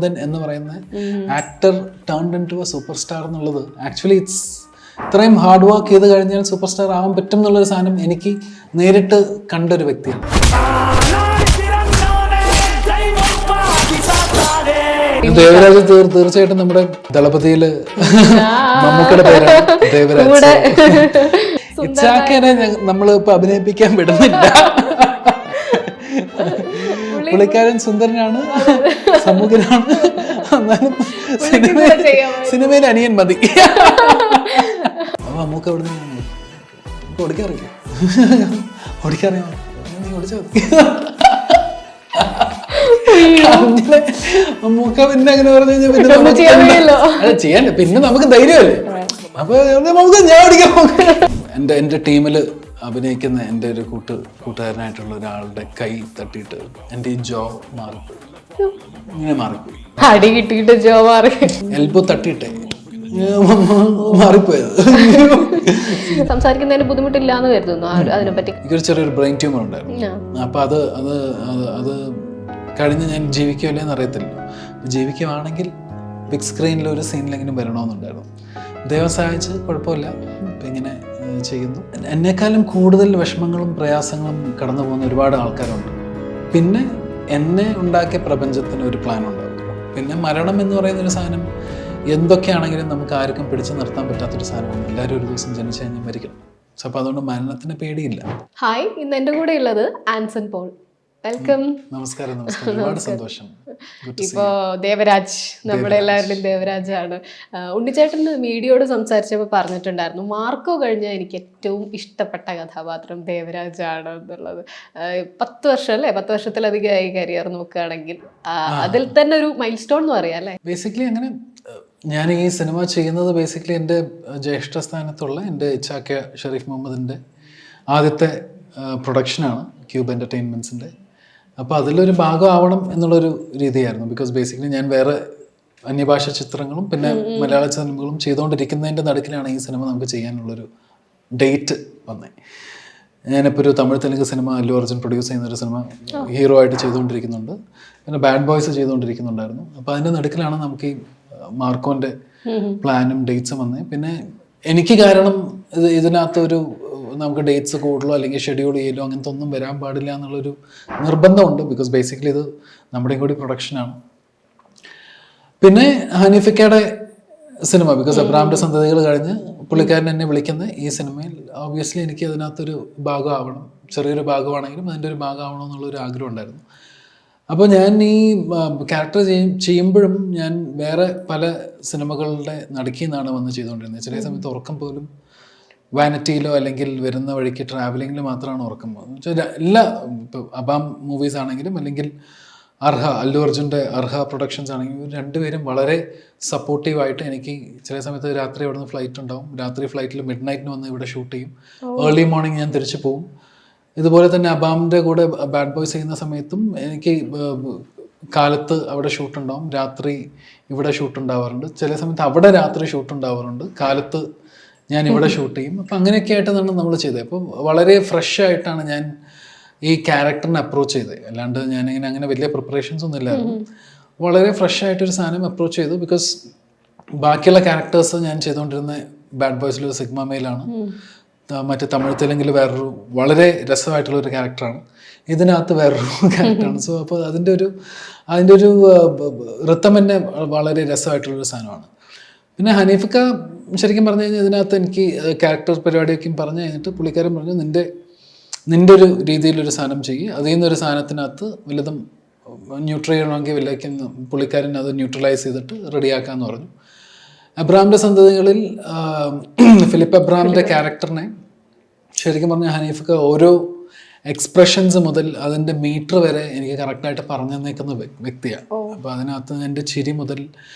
മുകുന്ദൻ എന്ന് പറയുന്ന actor turned into a super star എന്നുള്ളത് ആക്ച്വലി ഇത്രയും ഹാർഡ് വർക്ക് ചെയ്ത് കഴിഞ്ഞാൽ സൂപ്പർ സ്റ്റാർ ആവാൻ പറ്റും എന്നുള്ളൊരു സാധനം എനിക്ക് നേരിട്ട് കണ്ടൊരു വ്യക്തിയാണ്. ദേവരാജ് തീർച്ചയായിട്ടും നമ്മുടെ ദളപതിയില് മമ്മൂക്കയുടെ പേരാണ് ദേവരാജ്. ഇച്ചാക്കനെ നമ്മളിപ്പോ അഭിനയിപ്പിക്കാൻ വിടുന്നില്ല. പുള്ളിക്കാരൻ സുന്ദരനാണ്, സമുഖനാണ്, എന്നാലും സിനിമയിൽ അനിയൻ മതി. അപ്പൊ മമ്മൂക്ക എവിടെ ഓടിക്കാറില്ല, ഓടിക്കാറിയാമോ? നീ ഓടിച്ചാൽ മതി. മമ്മൂക്ക പിന്നെ അങ്ങനെ പറഞ്ഞു കഴിഞ്ഞാൽ ചെയ്യാൻ പിന്നെ നമുക്ക് ധൈര്യമല്ലേ. അപ്പൊ നമുക്ക് ഞാൻ ഓടിക്കാം. എൻ്റെ ടീമില് അഭിനയിക്കുന്ന എൻ്റെ ഒരു കൂട്ടുകാരനായിട്ടുള്ള ഒരാളുടെ കൈ തട്ടിയിട്ട് എൻ്റെ ഈ ജോ മാറിപ്പോയി. ഇങ്ങനെ മാറിപ്പോയി. അടി കിട്ടിയിട്ട് ജോ മാറി. എൽബോ തട്ടിയിട്ടേ മാറിപ്പോയത്. സംസാരിക്കുന്നതിന് ബുദ്ധിമുട്ടില്ലാന്ന് കരുതുന്നു അതിനെപ്പറ്റി. എനിക്കൊരു ചെറിയൊരു ബ്രെയിൻ ട്യൂമർ ഉണ്ടായിരുന്നു. അപ്പൊ അത് കഴിഞ്ഞ് ഞാൻ ജീവിക്കുമല്ലേന്ന് അറിയത്തില്ല. ജീവിക്കുവാണെങ്കിൽ ബിഗ് സ്ക്രീനിൽ ഒരു സീനിലെങ്കിലും വരണമെന്നുണ്ടായിരുന്നു. ദൈവം സഹായിച്ച് കുഴപ്പമില്ല. അപ്പം ഇങ്ങനെ ചെയ്യുന്നു. എന്നെക്കാളും കൂടുതൽ വിഷമങ്ങളും പ്രയാസങ്ങളും കടന്നു പോകുന്ന ഒരുപാട് ആൾക്കാരുണ്ട്. പിന്നെ എന്നെ ഉണ്ടാക്കിയ പ്രപഞ്ചത്തിന് ഒരു പ്ലാൻ ഉണ്ടാവും. പിന്നെ മരണം എന്ന് പറയുന്നൊരു സാധനം എന്തൊക്കെയാണെങ്കിലും നമുക്ക് ആർക്കും പിടിച്ചു നിർത്താൻ പറ്റാത്തൊരു സാധനമാണ്. എല്ലാവരും ഒരു ദിവസം ജനിച്ചു കഴിഞ്ഞാൽ മരിക്കണം. സോ അപ്പോൾ അതുകൊണ്ട് മരണത്തിന് പേടിയില്ല. ഹായ്, ഇന്ന് എൻ്റെ കൂടെ ഉള്ളത് ആൻസൺ പോൾ. വെൽക്കം. നമസ്കാരം. ഒരുപാട് സന്തോഷം. ഇപ്പോൾ ദേവരാജ്, നമ്മുടെ എല്ലാവരുടെയും ദേവരാജാണ്. ഉണ്ണിച്ചേട്ടൻ മീഡിയയോട് സംസാരിച്ചപ്പോൾ പറഞ്ഞിട്ടുണ്ടായിരുന്നു, മാർക്കോ കഴിഞ്ഞാൽ എനിക്ക് ഏറ്റവും ഇഷ്ടപ്പെട്ട കഥാപാത്രം ദേവരാജാണ് എന്നുള്ളത്. 10 വർഷം അല്ലേ, 10 വർഷത്തിലധികമായി കരിയർ നോക്കുകയാണെങ്കിൽ അതിൽ തന്നെ ഒരു മൈൽ സ്റ്റോൺ എന്ന് പറയാം അല്ലേ? ബേസിക്കലി അങ്ങനെ ഞാൻ ഈ സിനിമ ചെയ്യുന്നത് ബേസിക്കലി എൻ്റെ ജ്യേഷ്ഠ സ്ഥാനത്തുള്ള എൻ്റെ ഇച്ചാക്ക ഷെരീഫ് മുഹമ്മദിൻ്റെ ആദ്യത്തെ പ്രൊഡക്ഷനാണ് ക്യൂബ് എൻ്റർടൈൻമെൻറ്റ്സിൻ്റെ. അപ്പോൾ അതിലൊരു ഭാഗമാവണം എന്നുള്ളൊരു രീതിയായിരുന്നു. ബിക്കോസ് ബേസിക്കലി ഞാൻ വേറെ അന്യഭാഷ ചിത്രങ്ങളും പിന്നെ മലയാള സിനിമകളും ചെയ്തുകൊണ്ടിരിക്കുന്നതിൻ്റെ നടുക്കിലാണ് ഈ സിനിമ നമുക്ക് ചെയ്യാനുള്ളൊരു ഡേറ്റ് വന്നത്. ഞാനിപ്പോൾ ഒരു തമിഴ് തെലുങ്ക് സിനിമ അല്ലു അർജുൻ പ്രൊഡ്യൂസ് ചെയ്യുന്നൊരു സിനിമ ഹീറോ ആയിട്ട് ചെയ്തുകൊണ്ടിരിക്കുന്നുണ്ട്. പിന്നെ ബാഡ് ബോയ്സ് ചെയ്തുകൊണ്ടിരിക്കുന്നുണ്ടായിരുന്നു. അപ്പോൾ അതിൻ്റെ നടുക്കിലാണ് നമുക്ക് ഈ മാർക്കോൻ്റെ പ്ലാനും ഡേറ്റ്സും വന്നത്. പിന്നെ എനിക്ക് കാരണം ഇതിനകത്തൊരു നമുക്ക് ഡേറ്റ്സ് കൂടുതലോ അല്ലെങ്കിൽ ഷെഡ്യൂൾ ചെയ്യലോ അങ്ങനത്തെ ഒന്നും വരാൻ പാടില്ല എന്നുള്ളൊരു നിർബന്ധമുണ്ട്. ബിക്കോസ് ബേസിക്കലി ഇത് നമ്മുടെയും കൂടി പ്രൊഡക്ഷനാണ്. പിന്നെ ഹനീഫിക്കയുടെ സിനിമ, ബിക്കോസ് അബ്രാമിൻ്റെ സന്തതികൾ കഴിഞ്ഞ് പുള്ളിക്കാരൻ എന്നെ വിളിക്കുന്ന ഈ സിനിമയിൽ ഓബ്വിയസ്ലി എനിക്ക് അതിനകത്തൊരു ഭാഗമാവണം. ചെറിയൊരു ഭാഗമാണെങ്കിലും അതിൻ്റെ ഒരു ഭാഗമാവണം എന്നുള്ളൊരു ആഗ്രഹം ഉണ്ടായിരുന്നു. അപ്പോൾ ഞാൻ ഈ ക്യാരക്ടർ ചെയ്യുമ്പോഴും ഞാൻ വേറെ പല സിനിമകളുടെ നടുക്കിൽ നിന്നാണ് വന്ന് ചെയ്തുകൊണ്ടിരുന്നത്. ചില സമയത്ത് ഉറക്കം പോലും വാനിറ്റിയിലോ അല്ലെങ്കിൽ വരുന്ന വഴിക്ക് ട്രാവലിങ്ങിൽ മാത്രമാണ് ഉറക്കം പോകുന്നത്. എല്ലാ ഇപ്പോൾ അബാം മൂവീസ് ആണെങ്കിലും അല്ലെങ്കിൽ അല്ലു അർജുൻ്റെ അർഹ പ്രൊഡക്ഷൻസ് ആണെങ്കിലും രണ്ടുപേരും വളരെ സപ്പോർട്ടീവായിട്ട് എനിക്ക് ചില സമയത്ത് രാത്രി അവിടെ നിന്ന് ഫ്ലൈറ്റ് ഉണ്ടാവും. രാത്രി ഫ്ലൈറ്റിൽ മിഡ് നൈറ്റിന് വന്ന് ഇവിടെ ഷൂട്ട് ചെയ്യും. ഏർലി മോർണിംഗ് ഞാൻ തിരിച്ചു പോകും. ഇതുപോലെ തന്നെ അബാമിൻ്റെ കൂടെ ബാഡ് ബോയ്സ് ചെയ്യുന്ന സമയത്തും എനിക്ക് കാലത്ത് അവിടെ ഷൂട്ടുണ്ടാവും, രാത്രി ഇവിടെ ഷൂട്ടുണ്ടാവാറുണ്ട്. ചില സമയത്ത് അവിടെ രാത്രി ഷൂട്ടുണ്ടാവാറുണ്ട്, കാലത്ത് ഞാൻ ഇവിടെ ഷൂട്ട് ചെയ്യും. അപ്പം അങ്ങനെയൊക്കെ ആയിട്ടാണ് നമ്മൾ ചെയ്തത്. അപ്പം വളരെ ഫ്രഷ് ആയിട്ടാണ് ഞാൻ ഈ ക്യാരക്ടറിനെ അപ്രോച്ച് ചെയ്തത്. അല്ലാണ്ട് ഞാനിങ്ങനെ അങ്ങനെ വലിയ പ്രിപ്പറേഷൻസ് ഒന്നും ഇല്ലായിരുന്നു. വളരെ ഫ്രഷ് ആയിട്ടൊരു സാധനം അപ്രോച്ച് ചെയ്തു. ബിക്കോസ് ബാക്കിയുള്ള ക്യാരക്ടേഴ്സ് ഞാൻ ചെയ്തുകൊണ്ടിരുന്ന ബാഡ് ബോയ്സിലൊരു സിഗ്മ മെയിലാണ്, മറ്റേ തമിഴ് തെലുങ്കിൽ വേറൊരു വളരെ രസമായിട്ടുള്ളൊരു ക്യാരക്ടറാണ്, ഇതിനകത്ത് വേറൊരു ക്യാരക്ടറാണ്. സോ അപ്പോൾ അതിൻ്റെ ഒരു ഋത്തം തന്നെ വളരെ രസമായിട്ടുള്ളൊരു സാധനമാണ്. പിന്നെ ഹനീഫിക്ക ശരിക്കും പറഞ്ഞു കഴിഞ്ഞാൽ ഇതിനകത്ത് എനിക്ക് ക്യാരക്ടർ പരിപാടിയൊക്കെയും പറഞ്ഞു കഴിഞ്ഞിട്ട് പുള്ളിക്കാരൻ പറഞ്ഞു, നിൻ്റെ ഒരു രീതിയിലൊരു സാധനം ചെയ്യുക, അതിൽ നിന്നൊരു സാധനത്തിനകത്ത് വല്ലതും ന്യൂട്രൽ ചെയ്യണമെങ്കിൽ വല്ലതും പുള്ളിക്കാരൻ അത് ന്യൂട്രലൈസ് ചെയ്തിട്ട് റെഡിയാക്കാമെന്ന് പറഞ്ഞു. അബ്രാമിൻ്റെ സന്തതികളിൽ ഫിലിപ്പ് അബ്രാമിൻ്റെ ക്യാരക്ടറിനെ ശരിക്കും പറഞ്ഞാൽ ഹനീഫിക്ക ഓരോ എക്സ്പ്രഷൻസ് മുതൽ അതിൻ്റെ മീറ്റർ വരെ എനിക്ക് കറക്റ്റായിട്ട് പറഞ്ഞു തന്നേക്കുന്ന വ്യക്തിയാണ്. അപ്പോൾ അതിനകത്ത് എൻ്റെ ചിരി മുതൽ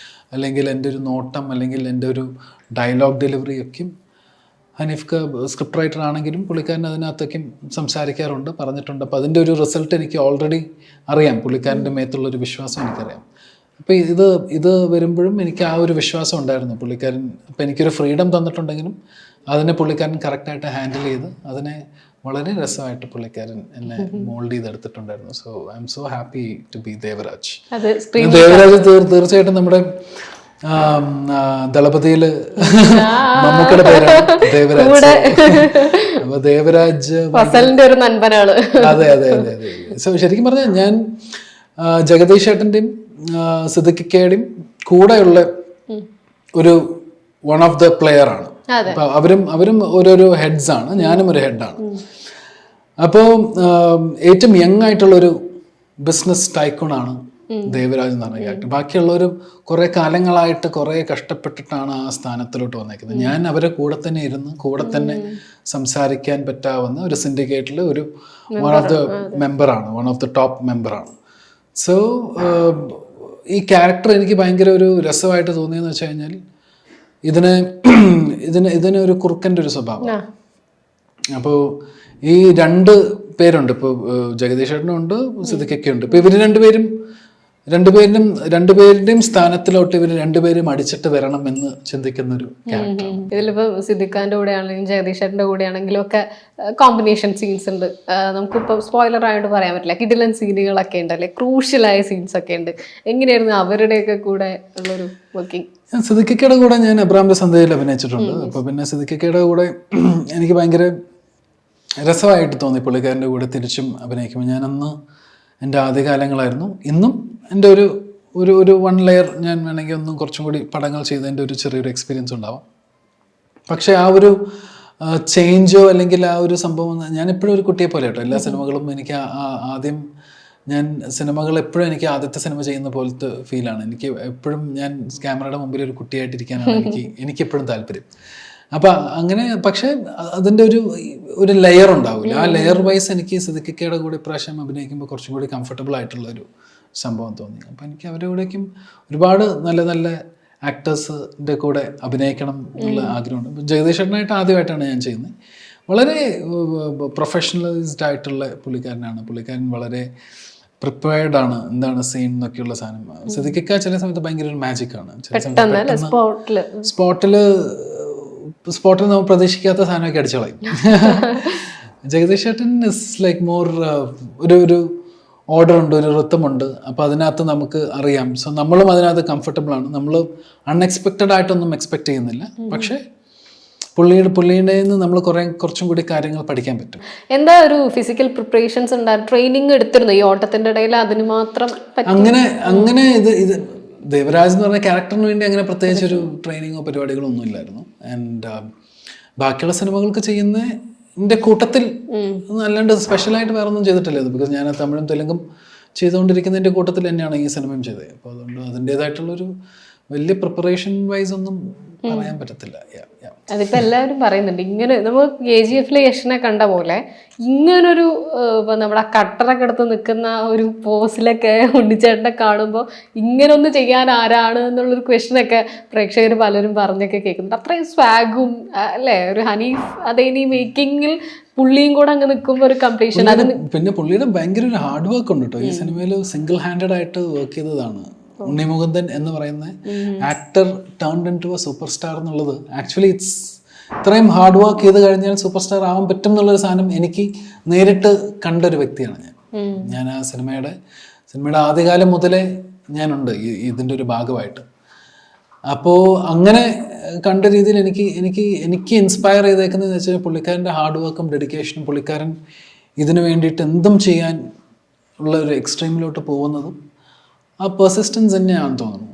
അല്ലെങ്കിൽ എൻ്റെ ഒരു നോട്ടം അല്ലെങ്കിൽ എൻ്റെ ഒരു ഡയലോഗ് ഡെലിവറി ഒക്കെയും ഹനീഫ്ക്ക് സ്ക്രിപ്റ്റ് റൈറ്റർ ആണെങ്കിലും പുള്ളിക്കാരൻ അതിനകത്തൊക്കെയും സംസാരിക്കാറുണ്ട്, പറഞ്ഞിട്ടുണ്ട്. അപ്പോൾ അതിൻ്റെ ഒരു റിസൾട്ട് എനിക്ക് ഓൾറെഡി അറിയാം. പുള്ളിക്കാരൻ്റെ മേത്തുള്ളൊരു വിശ്വാസം എനിക്കറിയാം. അപ്പോൾ ഇത് വരുമ്പോഴും എനിക്ക് ആ ഒരു വിശ്വാസം ഉണ്ടായിരുന്നു പുള്ളിക്കാരൻ. അപ്പോൾ എനിക്കൊരു ഫ്രീഡം തന്നിട്ടുണ്ടെങ്കിലും അതിനെ പുള്ളിക്കാരൻ കറക്റ്റായിട്ട് ഹാൻഡിൽ ചെയ്ത് അതിനെ വളരെ രസമായിട്ട് പുള്ളിക്കാരൻ എന്നെ മോൾഡ് ചെയ്തെടുത്തിട്ടുണ്ടായിരുന്നു. So I am so happy to be Devaraj. Devaraj തീർച്ചയായിട്ടും നമ്മുടെ ദളപതിയില് മമ്മൂക്കയുടെ പേരാണ് ദേവരാജ്. അപ്പൊ ദേവരാജ് ഒരു നൻപനാണ്. അതെ അതെ അതെ അതെ. സോ ശരിക്കും പറഞ്ഞാൽ ഞാൻ ജഗദീഷ് ചേട്ടന്റെയും സിദ്ദിഖിക്കയുടെയും കൂടെയുള്ള ഒരു വൺ ഓഫ് ദ പ്ലെയർ ആണ്. അപ്പൊ അവരും ഓരോരോ ഹെഡ്സ് ആണ്, ഞാനും ഒരു ഹെഡാണ്. അപ്പോൾ ഏറ്റവും യങ് ആയിട്ടുള്ള ഒരു ബിസിനസ് ടൈക്കൂണാണ് ദേവരാജ് എന്ന് പറഞ്ഞ ക്യാരക്ടർ. ബാക്കിയുള്ളവരും കുറെ കാലങ്ങളായിട്ട് കുറെ കഷ്ടപ്പെട്ടിട്ടാണ് ആ സ്ഥാനത്തിലോട്ട് വന്നേക്കുന്നത്. ഞാൻ അവരെ കൂടെ തന്നെ ഇരുന്ന് കൂടെ തന്നെ സംസാരിക്കാൻ പറ്റാവുന്ന ഒരു സിൻഡിക്കേറ്റിൽ ഒരു വൺ ഓഫ് ദ മെമ്പറാണ്, വൺ ഓഫ് ദ ടോപ്പ് മെമ്പറാണ്. സോ ഈ ക്യാരക്ടർ എനിക്ക് ഭയങ്കര ഒരു രസമായിട്ട് തോന്നിയെന്ന് വെച്ച് കഴിഞ്ഞാൽ ഇതിന് ഒരു കുറുക്കൻ്റെ ഒരു സ്വഭാവം. അപ്പോൾ ഈ രണ്ട് പേരുണ്ട്, ഇപ്പോൾ ജഗദീഷ് ചേട്ടനും ഉണ്ട്, സിദ്ദിഖൊക്കെ ഉണ്ട്. ഇപ്പൊ ഇവര് രണ്ടുപേരുടെയും സ്ഥാനത്തിലോട്ട് ഇവർ രണ്ടുപേരും അടിച്ചിട്ട് വരണം എന്ന് ചിന്തിക്കുന്ന ഒരു ക്യാരക്ടർ. ഇതിലിപ്പോ സിദ്ദിഖാന്റെ കൂടെ ആണെങ്കിലും ജഗദീഷ് ചേട്ടന്റെ കൂടെ ആണെങ്കിലും ഒക്കെ കോമ്പിനേഷൻ സീൻസ് ഉണ്ട്. നമുക്കിപ്പോൾ സ്പോയിലർ ആയിട്ട് പറയാൻ പറ്റില്ല, കിടിലൻ സീനുകളൊക്കെ ഉണ്ട് അല്ലെ, ക്രൂഷ്യലായ സീൻസ് ഒക്കെ ഉണ്ട്. എങ്ങനെയായിരുന്നു അവരുടെയൊക്കെ കൂടെ ഉള്ളൊരു വർക്കിംഗ്? സിദ്ദിഖയുടെ കൂടെ ഞാൻ അബ്രാമിന്റെ സന്ധ്യയിൽ അഭിനയിച്ചിട്ടുണ്ട്. അപ്പൊ പിന്നെ സിദ്ദിഖയുടെ കൂടെ എനിക്ക് ഭയങ്കര രസമായിട്ട് തോന്നി പുള്ളിക്കാരൻ്റെ കൂടെ തിരിച്ചും അഭിനയിക്കുമ്പോൾ. ഞാനന്ന് എൻ്റെ ആദ്യകാലങ്ങളായിരുന്നു. ഇന്നും എൻ്റെ ഒരു 1 ലെയർ ഞാൻ വേണമെങ്കിൽ ഒന്നും കുറച്ചും കൂടി പടങ്ങൾ ചെയ്തതിൻ്റെ ഒരു ചെറിയൊരു എക്സ്പീരിയൻസ് ഉണ്ടാവും. പക്ഷേ ആ ഒരു ചേഞ്ചോ അല്ലെങ്കിൽ ആ ഒരു സംഭവം, ഞാൻ എപ്പോഴും ഒരു കുട്ടിയെ പോലെ കേട്ടോ. എല്ലാ സിനിമകളും എനിക്ക് ആദ്യം സിനിമകൾ എപ്പോഴും എനിക്ക് ആദ്യത്തെ സിനിമ ചെയ്യുന്ന പോലത്തെ ഫീലാണ്. എനിക്ക് എപ്പോഴും ഞാൻ ക്യാമറയുടെ മുമ്പിൽ ഒരു കുട്ടിയായിട്ടിരിക്കാനാണ് എനിക്കെപ്പോഴും താല്പര്യം. അപ്പം അങ്ങനെ, പക്ഷേ അതിൻ്റെ ഒരു ലെയർ ഉണ്ടാവില്ല. ആ ലെയർ വൈസ് എനിക്ക് സിദ്ദിഖയുടെ കൂടെ ഇപ്രാവശ്യം അഭിനയിക്കുമ്പോൾ കുറച്ചും കൂടി കംഫർട്ടബിൾ ആയിട്ടുള്ളൊരു സംഭവം തോന്നി. അപ്പം എനിക്ക് അവരുടെ കൂടേക്കും ഒരുപാട് നല്ല നല്ല ആക്ടേഴ്സിൻ്റെ കൂടെ അഭിനയിക്കണം എന്നുള്ള ആഗ്രഹമുണ്ട്. ജഗദീഷ് ചേട്ടനായിട്ട് ആദ്യമായിട്ടാണ് ഞാൻ ചെയ്യുന്നത്. വളരെ പ്രൊഫഷണലൈസ്ഡ് ആയിട്ടുള്ള പുള്ളിക്കാരനാണ്. പുള്ളിക്കാരൻ വളരെ പ്രിപ്പയർഡ് ആണ്, എന്താണ് സീൻ എന്നൊക്കെയുള്ള സാധനം. സിദ്ദിഖ ചില സമയത്ത് ഭയങ്കര ഒരു മാജിക്കാണ്. ചില സമയത്ത് സ്പോട്ടിൽ നമ്മൾ പ്രതീക്ഷിക്കാത്ത സാധനമൊക്കെ അടിച്ചു കളയും. ജഗദീഷ് ചേട്ടൻ ഇസ് ലൈക്ക് മോർ ഒരു ഓർഡർ ഉണ്ട്, ഒരു ഋത്തമുണ്ട്. അപ്പോൾ അതിനകത്ത് നമുക്ക് അറിയാം. സോ നമ്മളും അതിനകത്ത് കംഫർട്ടബിൾ ആണ്. നമ്മൾ അൺഎക്സ്പെക്റ്റഡ് ആയിട്ടൊന്നും എക്സ്പെക്ട് ചെയ്യുന്നില്ല. പക്ഷേ പുള്ളിയുടെ നിന്ന് നമ്മൾ കുറച്ചും കൂടി കാര്യങ്ങൾ പഠിക്കാൻ പറ്റും. എന്താ ഒരു ഫിസിക്കൽ പ്രിപ്പറേഷൻസ് ഉണ്ടായിരുന്നു, ട്രെയിനിങ് എടുത്തിരുന്നു ഈ ഓട്ടത്തിന്റെ ഇടയിൽ? അതിന് മാത്രം അങ്ങനെ ഇത് ദേവരാജ് എന്ന് പറഞ്ഞ ക്യാരക്ടറിന് വേണ്ടി അങ്ങനെ പ്രത്യേകിച്ച് ഒരു ട്രെയിനിങ്ങോ പരിപാടികളോ ഒന്നും ഇല്ലായിരുന്നു. ആൻഡ് ബാക്കിയുള്ള സിനിമകൾക്ക് ചെയ്യുന്നതിൻ്റെ കൂട്ടത്തിൽ അല്ലാണ്ട് സ്പെഷ്യലായിട്ട് വേറെ ഒന്നും ചെയ്തിട്ടില്ല. ബിക്കോസ് ഞാൻ തമിഴും തെലുങ്കും ചെയ്തുകൊണ്ടിരിക്കുന്നതിൻ്റെ കൂട്ടത്തിൽ തന്നെയാണ് ഈ സിനിമയും ചെയ്തത്. അപ്പോൾ അതുകൊണ്ട് അതിൻ്റെതായിട്ടുള്ളൊരു വലിയ പ്രിപ്പറേഷൻ വൈസ് ഒന്നും പറയാൻ പറ്റത്തില്ല. അതിപ്പോൾ എല്ലാവരും പറയുന്നുണ്ട് ഇങ്ങനെ, നമ്മൾ KGF-ലെ യശനെ കണ്ട പോലെ ഇങ്ങനൊരു നമ്മുടെ ആ കട്ടറൊക്കെ എടുത്ത് നിൽക്കുന്ന ഒരു പോസിലൊക്കെ ഉണ്ണിച്ചേട്ടനെ കാണുമ്പോൾ ഇങ്ങനെ ഒന്ന് ചെയ്യാൻ ആരാണ് എന്നുള്ളൊരു ക്വസ്റ്റ്യനൊക്കെ പ്രേക്ഷകർ പലരും പറഞ്ഞൊക്കെ കേൾക്കുന്നുണ്ട്. അത്രയും സ്വാഗും അല്ലേ, ഒരു ഹനീഫ് അതേനി മേക്കിങ്ങിൽ പുള്ളിയും കൂടെ അങ്ങ് നിൽക്കുമ്പോൾ ഒരു കംപ്ലീഷൻ. പിന്നെ പുള്ളിയുടെ ഭയങ്കര ഒരു ഹാർഡ് വർക്ക് ഉണ്ട് കേട്ടോ. ഈ സിനിമയിൽ സിംഗിൾ ഹാൻഡഡ് ആയിട്ട് വർക്ക് ചെയ്തതാണ്. ഉണ്ണി മുകുന്ദൻ എന്ന് പറയുന്ന actor turned into A super star എന്നുള്ളത് ആക്ച്വലി ഇത്രയും ഹാർഡ് വർക്ക് ചെയ്ത് കഴിഞ്ഞാൽ സൂപ്പർ സ്റ്റാർ ആവാൻ പറ്റും എന്നുള്ളൊരു സാധനം എനിക്ക് നേരിട്ട് കണ്ടൊരു വ്യക്തിയാണ് ഞാൻ. ആ സിനിമയുടെ ആദ്യകാലം മുതലേ ഞാനുണ്ട് ഇതിൻ്റെ ഒരു ഭാഗമായിട്ട്. അപ്പോൾ അങ്ങനെ കണ്ട രീതിയിൽ എനിക്ക് ഇൻസ്പയർ ചെയ്തേക്കുന്നതെന്ന് വെച്ചാൽ പുള്ളിക്കാരൻ്റെ ഹാർഡ് വർക്കും ഡെഡിക്കേഷനും, പുള്ളിക്കാരൻ ഇതിനു വേണ്ടിയിട്ട് എന്തും ചെയ്യാൻ ഉള്ള ഒരു എക്സ്ട്രീമിലോട്ട് പോകുന്നതും ആ പെർസിസ്റ്റൻസ് തന്നെയാണെന്ന് തോന്നുന്നു.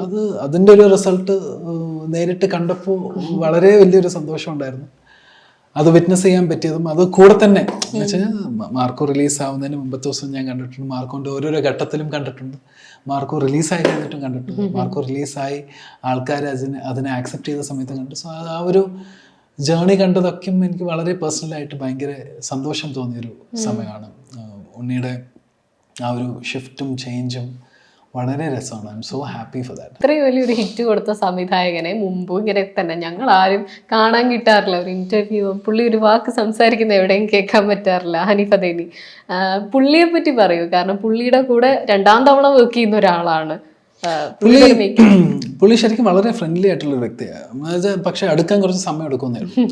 അപ്പോൾ അതിൻ്റെ ഒരു റിസൾട്ട് നേരിട്ട് കണ്ടപ്പോൾ വളരെ വലിയൊരു സന്തോഷം ഉണ്ടായിരുന്നു. അത് വിറ്റ്നസ് ചെയ്യാൻ പറ്റിയതും അത് കൂടെ തന്നെ എന്ന് വെച്ച് കഴിഞ്ഞാൽ മാർക്കോ റിലീസ് ആവുന്നതിന് മുമ്പത്തെ ദിവസം ഞാൻ കണ്ടിട്ടുണ്ട്. മാർക്കോൻ്റെ ഓരോരോ ഘട്ടത്തിലും കണ്ടിട്ടുണ്ട്. മാർക്കോ റിലീസായി കഴിഞ്ഞിട്ടും കണ്ടിട്ടുണ്ട്. മാർക്കോ റിലീസായി ആൾക്കാർ അതിനെ ആക്സെപ്റ്റ് ചെയ്ത സമയത്ത് കണ്ടു. സോ ആ ഒരു ജേണി കണ്ടതൊക്കെയും എനിക്ക് വളരെ പേഴ്സണലായിട്ട് ഭയങ്കര സന്തോഷം തോന്നിയൊരു സമയമാണ്. ഉണ്ണിയുടെ ആ ഒരു ഷിഫ്റ്റും ചേഞ്ചും വളരെ രസമാണ്. I am so happy for that. ഇത്രയും വലിയൊരു ഹിറ്റ് കൊടുത്ത സംവിധായകനെ മുമ്പ് ഇങ്ങനെ തന്നെ ഞങ്ങൾ ആരും കാണാൻ കിട്ടാറില്ല. ഒരു ഇന്റർവ്യൂ പുള്ളി ഒരു വാക്ക് സംസാരിക്കുന്ന എവിടെയും കേൾക്കാൻ പറ്റാറില്ല. ഹനീഫ് അദേനി, പുള്ളിയെ പറ്റി പറയൂ. കാരണം പുള്ളിയുടെ കൂടെ 2ാം തവണ വർക്ക് ചെയ്യുന്ന ഒരാളാണ്. പുള്ളി ശരിക്കും വളരെ ഫ്രണ്ട്ലി ആയിട്ടുള്ള വ്യക്തിയാണ്. പക്ഷെ അടുക്കാൻ കുറച്ച് സമയം എടുക്കുന്നേ ഉള്ളൂ.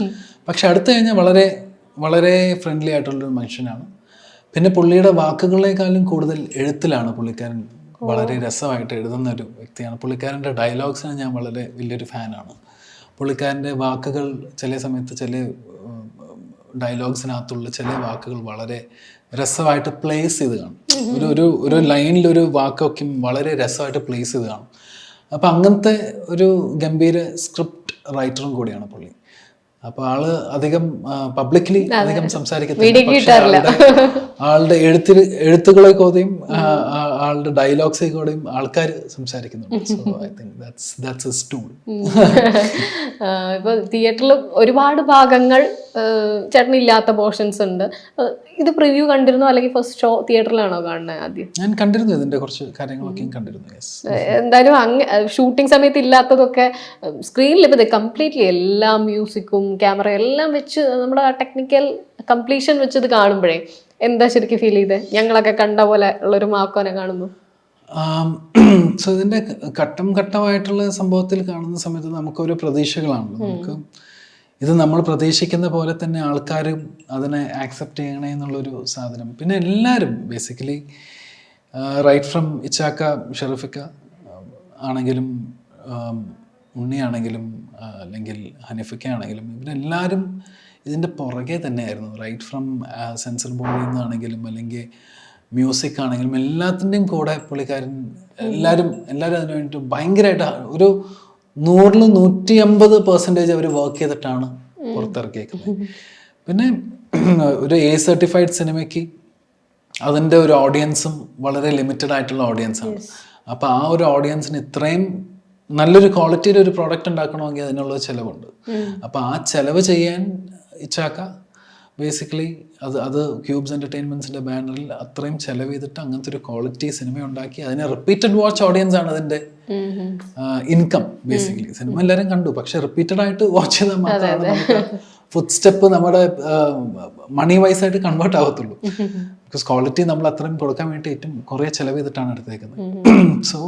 പക്ഷെ അടുത്ത് കഴിഞ്ഞാൽ വളരെ വളരെ ഫ്രണ്ട്ലി ആയിട്ടുള്ളൊരു മനുഷ്യനാണ്. പിന്നെ പുള്ളിയുടെ വാക്കുകളെക്കാളും കൂടുതൽ എഴുത്തിലാണ് പുള്ളിക്കാരൻ വളരെ രസമായിട്ട് എഴുതുന്ന ഒരു വ്യക്തിയാണ്. പുള്ളിക്കാരൻ്റെ ഡയലോഗ്സിന് ഞാൻ വളരെ വലിയൊരു ഫാനാണ്. പുള്ളിക്കാരൻ്റെ വാക്കുകൾ ചില സമയത്ത് ചില ഡയലോഗ്സിനകത്തുള്ള ചില വാക്കുകൾ വളരെ രസമായിട്ട് പ്ലേസ് ചെയ്ത് കാണും. ഒരു ലൈനിലൊരു വാക്കൊക്കെ വളരെ രസമായിട്ട് പ്ലേസ് ചെയ്ത് കാണും. അപ്പം അങ്ങനത്തെ ഒരു ഗംഭീര സ്ക്രിപ്റ്റ് റൈറ്ററും കൂടിയാണ് പുള്ളി. അപ്പൊ ആള് അധികം പബ്ലിക്കലി അധികം സംസാരിക്കത്തില്ല. ആളുടെ എഴുത്തുകളെ കൂടെയും ആളുടെ ഡയലോഗ്സെ കൂടെയും ആൾക്കാർ സംസാരിക്കുന്നുണ്ട്. So I think that's his tool. ഇപ്പൊ തിയേറ്ററിൽ ഒരുപാട് ഭാഗങ്ങൾ ചേട്ടനില്ലാത്ത പോർഷൻസ് ഉണ്ട്. ഇത് പ്രിവ്യൂ കണ്ടിരുന്നോ അല്ലെങ്കിൽ ഫസ്റ്റ് ഷോ തിയേറ്ററിലാണോ കാണുന്നത്? ആദ്യം ഞാൻ കണ്ടിരുന്നു, ഇതിന്റെ കുറച്ച് കാര്യങ്ങളൊക്കെ കണ്ടിരുന്നു. എന്തായാലും ഷൂട്ടിംഗ് സമയത്ത് ഇല്ലാത്തതൊക്കെ സ്ക്രീനിൽ ഇപ്പൊ കംപ്ലീറ്റ്ലി എല്ലാ മ്യൂസിക്കും ക്യാമറ എല്ലാം വെച്ച് നമ്മുടെ ടെക്നിക്കൽ കംപ്ലീഷൻ വെച്ചത് കാണുമ്പോഴേ എന്താ ശരിക്കും ഫീൽ ചെയ്തത്? ഞങ്ങളൊക്കെ കണ്ട പോലെ ഉള്ളൊരു മാക്കോനെ കാണുന്നു. സോ ഇതിന്റെ ഘട്ടം ഘട്ടമായിട്ടുള്ള സംഭവത്തിൽ കാണുന്ന സമയത്ത് നമുക്കൊരു പ്രതീക്ഷകളാണല്ലോ. നമുക്ക് ഇത് നമ്മൾ പ്രതീക്ഷിക്കുന്ന പോലെ തന്നെ ആൾക്കാരും അതിനെ ആക്സെപ്റ്റ് ചെയ്യണേ എന്നുള്ളൊരു സാധനം. പിന്നെ എല്ലാവരും ബേസിക്കലി റൈറ്റ് ഫ്രം ഇച്ചാക്ക, ഷെറീഫിക്ക ആണെങ്കിലും ഉണ്ണിയാണെങ്കിലും അല്ലെങ്കിൽ ഹനീഫിക്ക ആണെങ്കിലും ഇവരെല്ലാവരും ഇതിൻ്റെ പുറകെ തന്നെയായിരുന്നു. റൈറ്റ് ഫ്രം സെൻസർ ബോർഡിൽ നിന്നാണെങ്കിലും അല്ലെങ്കിൽ മ്യൂസിക് ആണെങ്കിലും എല്ലാത്തിൻ്റെയും കൂടെ പുള്ളിക്കാരൻ എല്ലാവരും അതിന് വേണ്ടിയിട്ട് ഭയങ്കരമായിട്ട് ഒരു 100-150% അവർ വർക്ക് ചെയ്തിട്ടാണ് പുറത്തിറക്കിയേക്കുന്നത്. പിന്നെ ഒരു A സർട്ടിഫൈഡ് സിനിമയ്ക്ക് അതിൻ്റെ ഒരു ഓഡിയൻസും വളരെ ലിമിറ്റഡ് ആയിട്ടുള്ള ഓഡിയൻസാണ്. അപ്പോൾ ആ ഒരു ഓഡിയൻസിന് ഇത്രയും നല്ലൊരു ക്വാളിറ്റിയിൽ ഒരു പ്രോഡക്റ്റ് ഉണ്ടാക്കണമെങ്കിൽ അതിനുള്ള ചിലവുണ്ട്. അപ്പോൾ ആ ചിലവ് ചെയ്യാൻ ഇച്ചാക്ക ബേസിക്കലി അത് ക്യൂബ്സ് എൻ്റർടൈൻമെൻറ്റ്സിൻ്റെ ബാനറിൽ അത്രയും ചെലവ് ചെയ്തിട്ട് അങ്ങനത്തെ ഒരു ക്വാളിറ്റി സിനിമ ഉണ്ടാക്കി അതിന് റിപ്പീറ്റഡ് വാച്ച് ഓഡിയൻസ് ആണ് അതിൻ്റെ ഇൻകം. ബേസിക്കലി സിനിമ എല്ലാവരും കണ്ടു, പക്ഷെ റിപ്പീറ്റഡ് ആയിട്ട് വാച്ച് ചെയ്താൽ മാത്രമാണ് നമുക്ക് ഫുഡ് സ്റ്റെപ്പ് നമ്മുടെ മണി വൈസ് ആയിട്ട് കൺവേർട്ട് ആവത്തുള്ളൂ. ബിക്കോസ് ക്വാളിറ്റി നമ്മൾ അത്രയും കൊടുക്കാൻ വേണ്ടി ഏറ്റവും കുറേ ചെലവ് ചെയ്തിട്ടാണ് എടുത്തേക്കുന്നത്. സോ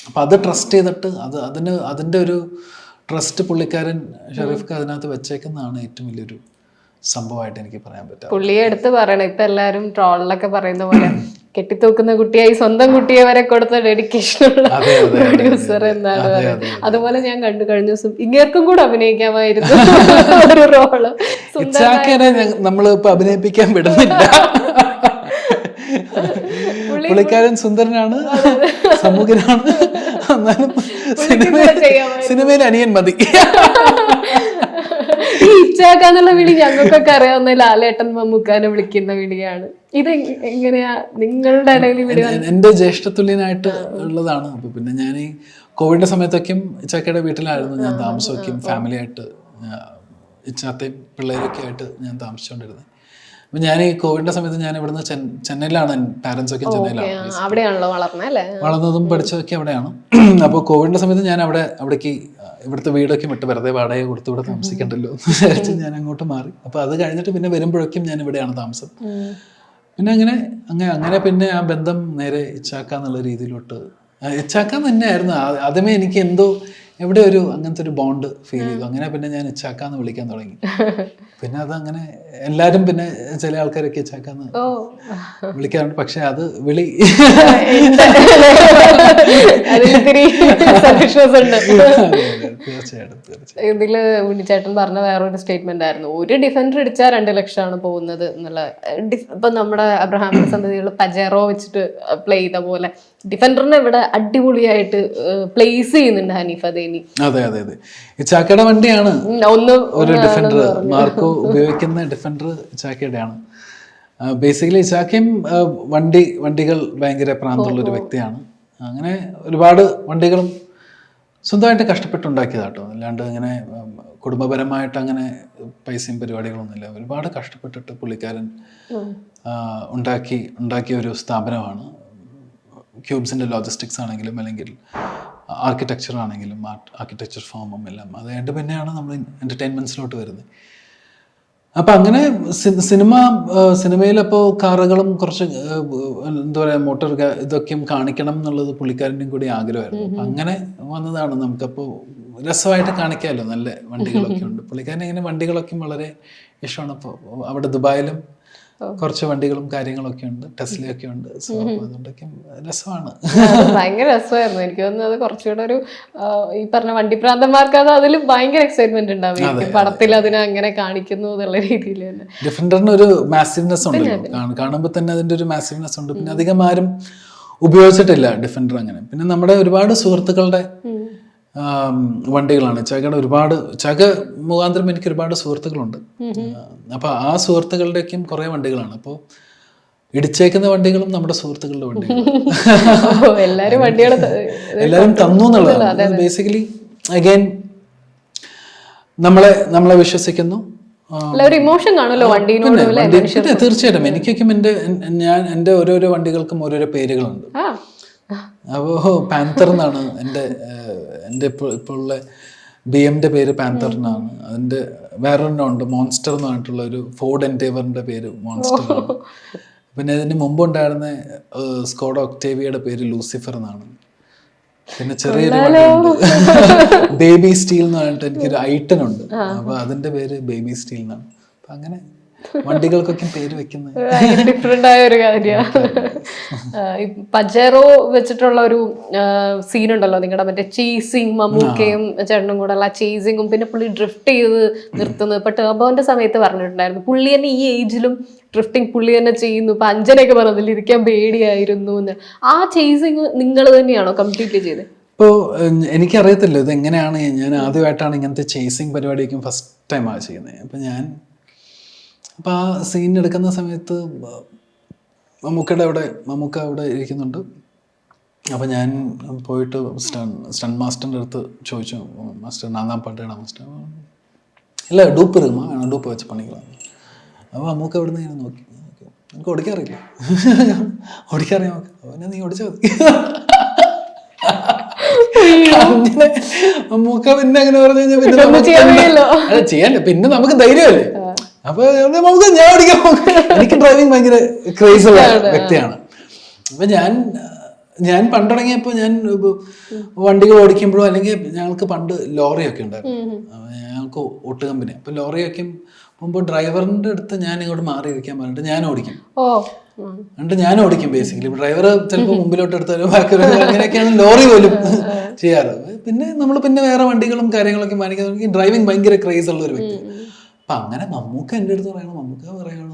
അപ്പം അത് ട്രസ്റ്റ് ചെയ്തിട്ട് അതിൻ്റെ ഒരു ട്രസ്റ്റ് പുള്ളിക്കാരൻ ഷെറീഫ്ക്ക് അതിനകത്ത് വെച്ചേക്കുന്നതാണ് ഏറ്റവും വലിയൊരു സംഭവമായിട്ട് എനിക്ക് പറയാൻ പറ്റും. പുള്ളിയെ എടുത്ത് പറയണം. ഇപ്പൊ എല്ലാരും ട്രോളിലൊക്കെ പറയുന്ന പോലെ കെട്ടിത്തൂക്കുന്ന കുട്ടിയായി സ്വന്തം കുട്ടിയെ വരെ കൊടുത്ത ഡെഡിക്കേഷനുള്ള പ്രൊഡ്യൂസർ എന്നാണ് പറയുന്നത്. അതുപോലെ ഞാൻ കണ്ടു കഴിഞ്ഞ ദിവസം ഇങ്ങേർക്കും കൂടെ അഭിനയിക്കാമായിരുന്നു ഒരു റോള്. നമ്മൾ ഇപ്പൊ അഭിനയിപ്പിക്കാൻ വിടുന്നില്ല. പുള്ളിക്കാരൻ സുന്ദരനാണ്, സമൂഹനാണ്, എന്നാലും സിനിമയിൽ അനിയൻ മതി. ഈ ഇച്ചാക്കാന്നുള്ള വിളി ഞങ്ങൾക്കൊക്കെ അറിയാവുന്ന ലാലേട്ടൻ മമ്മൂക്കാനെ വിളിക്കുന്ന വിളിയാണ്. ഇത് എങ്ങനെയാ നിങ്ങളുടെ ഇടയിൽ വിളി? എൻ്റെ ജ്യേഷ്ഠതുല്യനായിട്ട് ഉള്ളതാണ്. അപ്പൊ പിന്നെ ഞാൻ ഈ കോവിഡിന്റെ സമയത്തൊക്കെയും ഇച്ചാക്കയുടെ വീട്ടിലായിരുന്നു ഞാൻ താമസമൊക്കെയും ഫാമിലി ആയിട്ട് ഇച്ചാത്തയും പിള്ളേരൊക്കെ ആയിട്ട് ഞാൻ താമസിച്ചുകൊണ്ടിരുന്നത്. അപ്പൊ ഞാൻ ഈ കോവിഡിന്റെ സമയത്ത് ഞാൻ ഇവിടുന്ന് ചെന്നൈയിലാണ്, പാരന്റ്സ് ഒക്കെ ചെന്നൈയിലാണ് വളർന്നതും പഠിച്ചതൊക്കെ അവിടെയാണ്. അപ്പോൾ കോവിഡിന്റെ സമയത്ത് ഞാൻ അവിടേക്ക് ഇവിടുത്തെ വീടൊക്കെ വിട്ട് വെറുതെ വാടക കൊടുത്ത് ഇവിടെ താമസിക്കണ്ടല്ലോ എന്ന് വിചാരിച്ച് ഞാൻ അങ്ങോട്ട് മാറി. അപ്പോൾ അത് കഴിഞ്ഞിട്ട് പിന്നെ വരുമ്പോഴേക്കും ഞാൻ ഇവിടെയാണ് താമസം. പിന്നെ അങ്ങനെ പിന്നെ ആ ബന്ധം നേരെ ഇച്ചാക്ക എന്നുള്ള രീതിയിലോട്ട് ഇച്ചാക്ക തന്നെയായിരുന്നു. ആദ്യമേ എനിക്ക് എന്തോ എവിടെ ഒരു അങ്ങനത്തെ ഒരു ബോണ്ട് ഫീൽ ചെയ്തു. അങ്ങനെ പിന്നെ ഞാൻ ഇച്ചാക്കാന്ന് വിളിക്കാൻ തുടങ്ങി. പിന്നെ അതങ്ങനെ എല്ലാരും പിന്നെ ചില ആൾക്കാരൊക്കെ ഇച്ചാക്കാന്ന് വിളിക്കാറുണ്ട്. പക്ഷെ അത് വിളി തീർച്ചയായിട്ടും. ഇതില് ഉണ്ണിച്ചേട്ടൻ പറഞ്ഞ വേറൊരു സ്റ്റേറ്റ്മെന്റ് ആയിരുന്നു, ഒരു ഡിഫൻഡർ ഇടിച്ചാൽ 2 ലക്ഷമാണ് പോകുന്നത് എന്നുള്ള. ഇപ്പൊ നമ്മുടെ അബ്രഹാമിന്റെ സന്തതികൾ പജേറോ വെച്ചിട്ട് പ്ലേ ചെയ്ത പോലെ ഡിഫൻഡറിനെ ഇവിടെ അടിപൊളിയായിട്ട് പ്ലേസ് ചെയ്യുന്നുണ്ട് ഹനീഫ് അദേനി. അതെ അതെ അതെ, ഇച്ചാക്കയുടെ വണ്ടിയാണ് ഒരു ഡിഫൻഡർ. മാർക്കോ ഉപയോഗിക്കുന്ന ഡിഫൻഡർ ഇച്ചാക്കയുടെയാണ്. ബേസിക്കലി ഇച്ചാക്കയും വണ്ടികൾ ഭയങ്കര പ്രാന്തമുള്ളൊരു വ്യക്തിയാണ്. അങ്ങനെ ഒരുപാട് വണ്ടികളും സ്വന്തമായിട്ട് കഷ്ടപ്പെട്ടുണ്ടാക്കിയതാട്ടോ. അല്ലാണ്ട് അങ്ങനെ കുടുംബപരമായിട്ട് അങ്ങനെ പൈസയും പരിപാടികളൊന്നുമില്ല. ഒരുപാട് കഷ്ടപ്പെട്ടിട്ട് പുള്ളിക്കാരൻ ഉണ്ടാക്കിയ ഒരു സ്ഥാപനമാണ് ക്യൂബ്സിൻ്റെ. ലോജിസ്റ്റിക്സ് ആണെങ്കിലും അല്ലെങ്കിൽ ആർക്കിടെക്ചർ ആണെങ്കിലും ആർക്കിടെക്ചർ ഫോമും എല്ലാം അതായത് പിന്നെയാണ് നമ്മൾ എൻ്റർടൈൻമെൻറ്റ്സിലോട്ട് വരുന്നത്. അപ്പം അങ്ങനെ സിനിമയിലപ്പോൾ കാറുകളും കുറച്ച് എന്താ പറയുക മോട്ടോർ ഇതൊക്കെയും കാണിക്കണം എന്നുള്ളത് പുള്ളിക്കാരൻ്റെയും കൂടി ആഗ്രഹമായിരുന്നു. അപ്പം അങ്ങനെ വന്നതാണ്. നമുക്കപ്പോൾ രസമായിട്ട് കാണിക്കാമല്ലോ, നല്ല വണ്ടികളൊക്കെ ഉണ്ട്. പുള്ളിക്കാരൻ ഇങ്ങനെ വണ്ടികളൊക്കെ വളരെ ഇഷ്ടമാണ്. അപ്പോൾ അവിടെ ദുബായിലും കുറച്ച് വണ്ടികളും കാര്യങ്ങളൊക്കെ ഉണ്ട്, ടെസ്ലയൊക്കെ ഉണ്ട്. സോ അതുകൊണ്ടൊക്കെ രസമാണ്. ഭയങ്കര രസമായിരുന്നു. എനിക്ക് തോന്നുന്നത് അത് കുറച്ചുകൂടെ ഒരു ഈ പറഞ്ഞ വണ്ടിപ്രാന്തന്മാർക്ക് അത് അതിൽ ഭയങ്കര എക്സൈറ്റ്മെന്റ് ഉണ്ടാവും, പടത്തിൽ അതിനെ അങ്ങനെ കാണിക്കുന്നു എന്നുള്ള രീതിയിൽ തന്നെ. ഡിഫൻഡറിന് ഒരു മാസീവ്നെസ് ഉണ്ട്, കാണുമ്പോൾ തന്നെ അതിന്റെ ഒരു മാസീവ്നെസ് ഉണ്ട്. പിന്നെ അധികം ആരും ഉപയോഗിച്ചിട്ടില്ല ഡിഫൻഡർ അങ്ങനെ. പിന്നെ നമ്മുടെ ഒരുപാട് സുഹൃത്തുക്കളുടെ വണ്ടികളാണ് ചകയുടെ. ചക മുഖാന്തരം എനിക്ക് ഒരുപാട് സുഹൃത്തുക്കളുണ്ട്. അപ്പൊ ആ സുഹൃത്തുക്കളുടെയൊക്കെയും കുറെ വണ്ടികളാണ്. അപ്പോൾ ഇടിച്ചേക്കുന്ന വണ്ടികളും നമ്മുടെ സുഹൃത്തുക്കളുടെ വണ്ടികളും എല്ലാരും തന്നു എന്നുള്ളതാണ്. ബേസിക്കലി അഗൈൻ നമ്മളെ വിശ്വസിക്കുന്നു. തീർച്ചയായിട്ടും എനിക്കൊക്കെ എന്റെ ഓരോരോ വണ്ടികൾക്കും ഓരോരോ പേരുകളുണ്ട്. അപ്പോൾ പാന്തർ എന്നാണ് എൻ്റെ ഇപ്പോൾ ഉള്ള BMന്റെ പേര് പാന്തർ എന്നാണ്. അതിൻ്റെ വേറൊരെണ്ണം ഉണ്ട് മോൺസ്റ്റർ എന്ന് പറഞ്ഞിട്ടുള്ള ഒരു ഫോർഡ് എൻഡേവറിന്റെ പേര് മോൺസ്റ്റർ ആണ്. പിന്നെ ഇതിന് മുമ്പ് ഉണ്ടായിരുന്ന സ്കോഡ ഒക്ടേവിയയുടെ പേര് ലൂസിഫർ എന്നാണ്. പിന്നെ ചെറിയൊരു വണ്ടിയുണ്ട് ബേബി സ്റ്റീൽ എന്ന് പറഞ്ഞിട്ട് എനിക്കൊരു ഐട്ടൻ ഉണ്ട്. അപ്പൊ അതിന്റെ പേര് ബേബി സ്റ്റീൽ എന്നാണ്. അപ്പൊ അങ്ങനെ വണ്ടികൾക്കൊക്കെ പേര് വെക്കുന്നത് ഡിഫറെന്റ് ആയ ഒരു കാര്യമാണ്. പജേറോ വെച്ചിട്ടുള്ള ഒരു സീൻ ഉണ്ടല്ലോ നിങ്ങളുടെ, മറ്റേ ചേസിങ്, മമ്മൂക്കയും ചേട്ടനും കൂടെ ഉള്ള ചേസിങ്ങും, പിന്നെ പുള്ളി ഡ്രിഫ്റ്റ് ചെയ്ത് നിർത്തുന്നത്. ഇപ്പൊ ടർബോന്റെ സമയത്ത് പറഞ്ഞിട്ടുണ്ടായിരുന്നു പുള്ളി തന്നെ ഈ ഏജിലും ഡ്രിഫ്റ്റിംഗ് പുള്ളി തന്നെ ചെയ്യുന്നു. ഇപ്പൊ അഞ്ജനയൊക്കെ പറഞ്ഞതിൽ ഇരിക്കാൻ പേടിയായിരുന്നു എന്ന്. ആ ചേസിങ് നിങ്ങൾ തന്നെയാണോ കംപ്ലീറ്റ്ലി ചെയ്തത്? ഇപ്പോൾ എനിക്കറിയത്തില്ല ഇത് എങ്ങനെയാണ്. ഞാൻ ആദ്യമായിട്ടാണ് ഇങ്ങനത്തെ ചേസിങ് പരിപാടിക്കും ഫസ്റ്റ് ടൈമാണ് ചെയ്യുന്നത്. അപ്പം ആ സീൻ എടുക്കുന്ന സമയത്ത് മമ്മൂക്ക അവിടെ ഇരിക്കുന്നുണ്ട്. അപ്പം ഞാൻ പോയിട്ട് സ്റ്റൺ മാസ്റ്ററിൻ്റെ അടുത്ത് ചോദിച്ചു, മാസ്റ്റർ നാന്നാം പാട്ടേടാ മാസ്റ്റർ? ഇല്ല ഡൂപ്പ് இருக்குமா, വേണം ഡൂപ്പ് വെച്ച് പണികളാണ്. അപ്പോൾ മമ്മൂക്ക അവിടെ നിന്ന് നോക്കി, എനിക്ക് ഓടിക്കാറില്ല. ഓടിക്കാറിയാം അവനെ, നീ ഓടിച്ചാൽ മതി. അങ്ങനെ മമ്മൂക്ക പിന്നെ അങ്ങനെ പറഞ്ഞു കഴിഞ്ഞാൽ പിന്നെ ചെയ്യാൻ പിന്നെ നമുക്ക് ധൈര്യമല്ലേ. അപ്പൊ നമുക്ക് ഞാൻ ഓടിക്കാൻ, എനിക്ക് ഡ്രൈവിംഗ് ഭയങ്കര ക്രേസ് ഉള്ള വ്യക്തിയാണ്. അപ്പൊ ഞാൻ പണ്ട് തുടങ്ങിയപ്പോൾ ഞാൻ വണ്ടികൾ ഓടിക്കുമ്പോഴോ, അല്ലെങ്കിൽ ഞങ്ങൾക്ക് പണ്ട് ലോറിയൊക്കെ ഉണ്ടായിരുന്നു, ഞങ്ങൾക്ക് ഓട്ട് കമ്പനി. അപ്പൊ ലോറിയൊക്കെ മുമ്പ് ഡ്രൈവറിന്റെ അടുത്ത് ഞാൻ ഇങ്ങോട്ട് മാറിയിരിക്കാൻ പറഞ്ഞിട്ട് ഞാൻ ഓടിക്കും ബേസിക്കലി. ഡ്രൈവർ ചിലപ്പോൾ മുമ്പിലോട്ട് എടുത്താലും ബാക്കി അങ്ങനെയൊക്കെയാണ് ലോറി പോലും ചെയ്യാറ്. പിന്നെ വേറെ വണ്ടികളും കാര്യങ്ങളൊക്കെ മാനിക്കാൻ ഡ്രൈവിംഗ് ഭയങ്കര ക്രേസ് ഉള്ള ഒരു വ്യക്തി. അപ്പൊ അങ്ങനെ മമ്മൂക്ക എൻ്റെ അടുത്ത് പറയണം, മമ്മൂക്ക പറയണം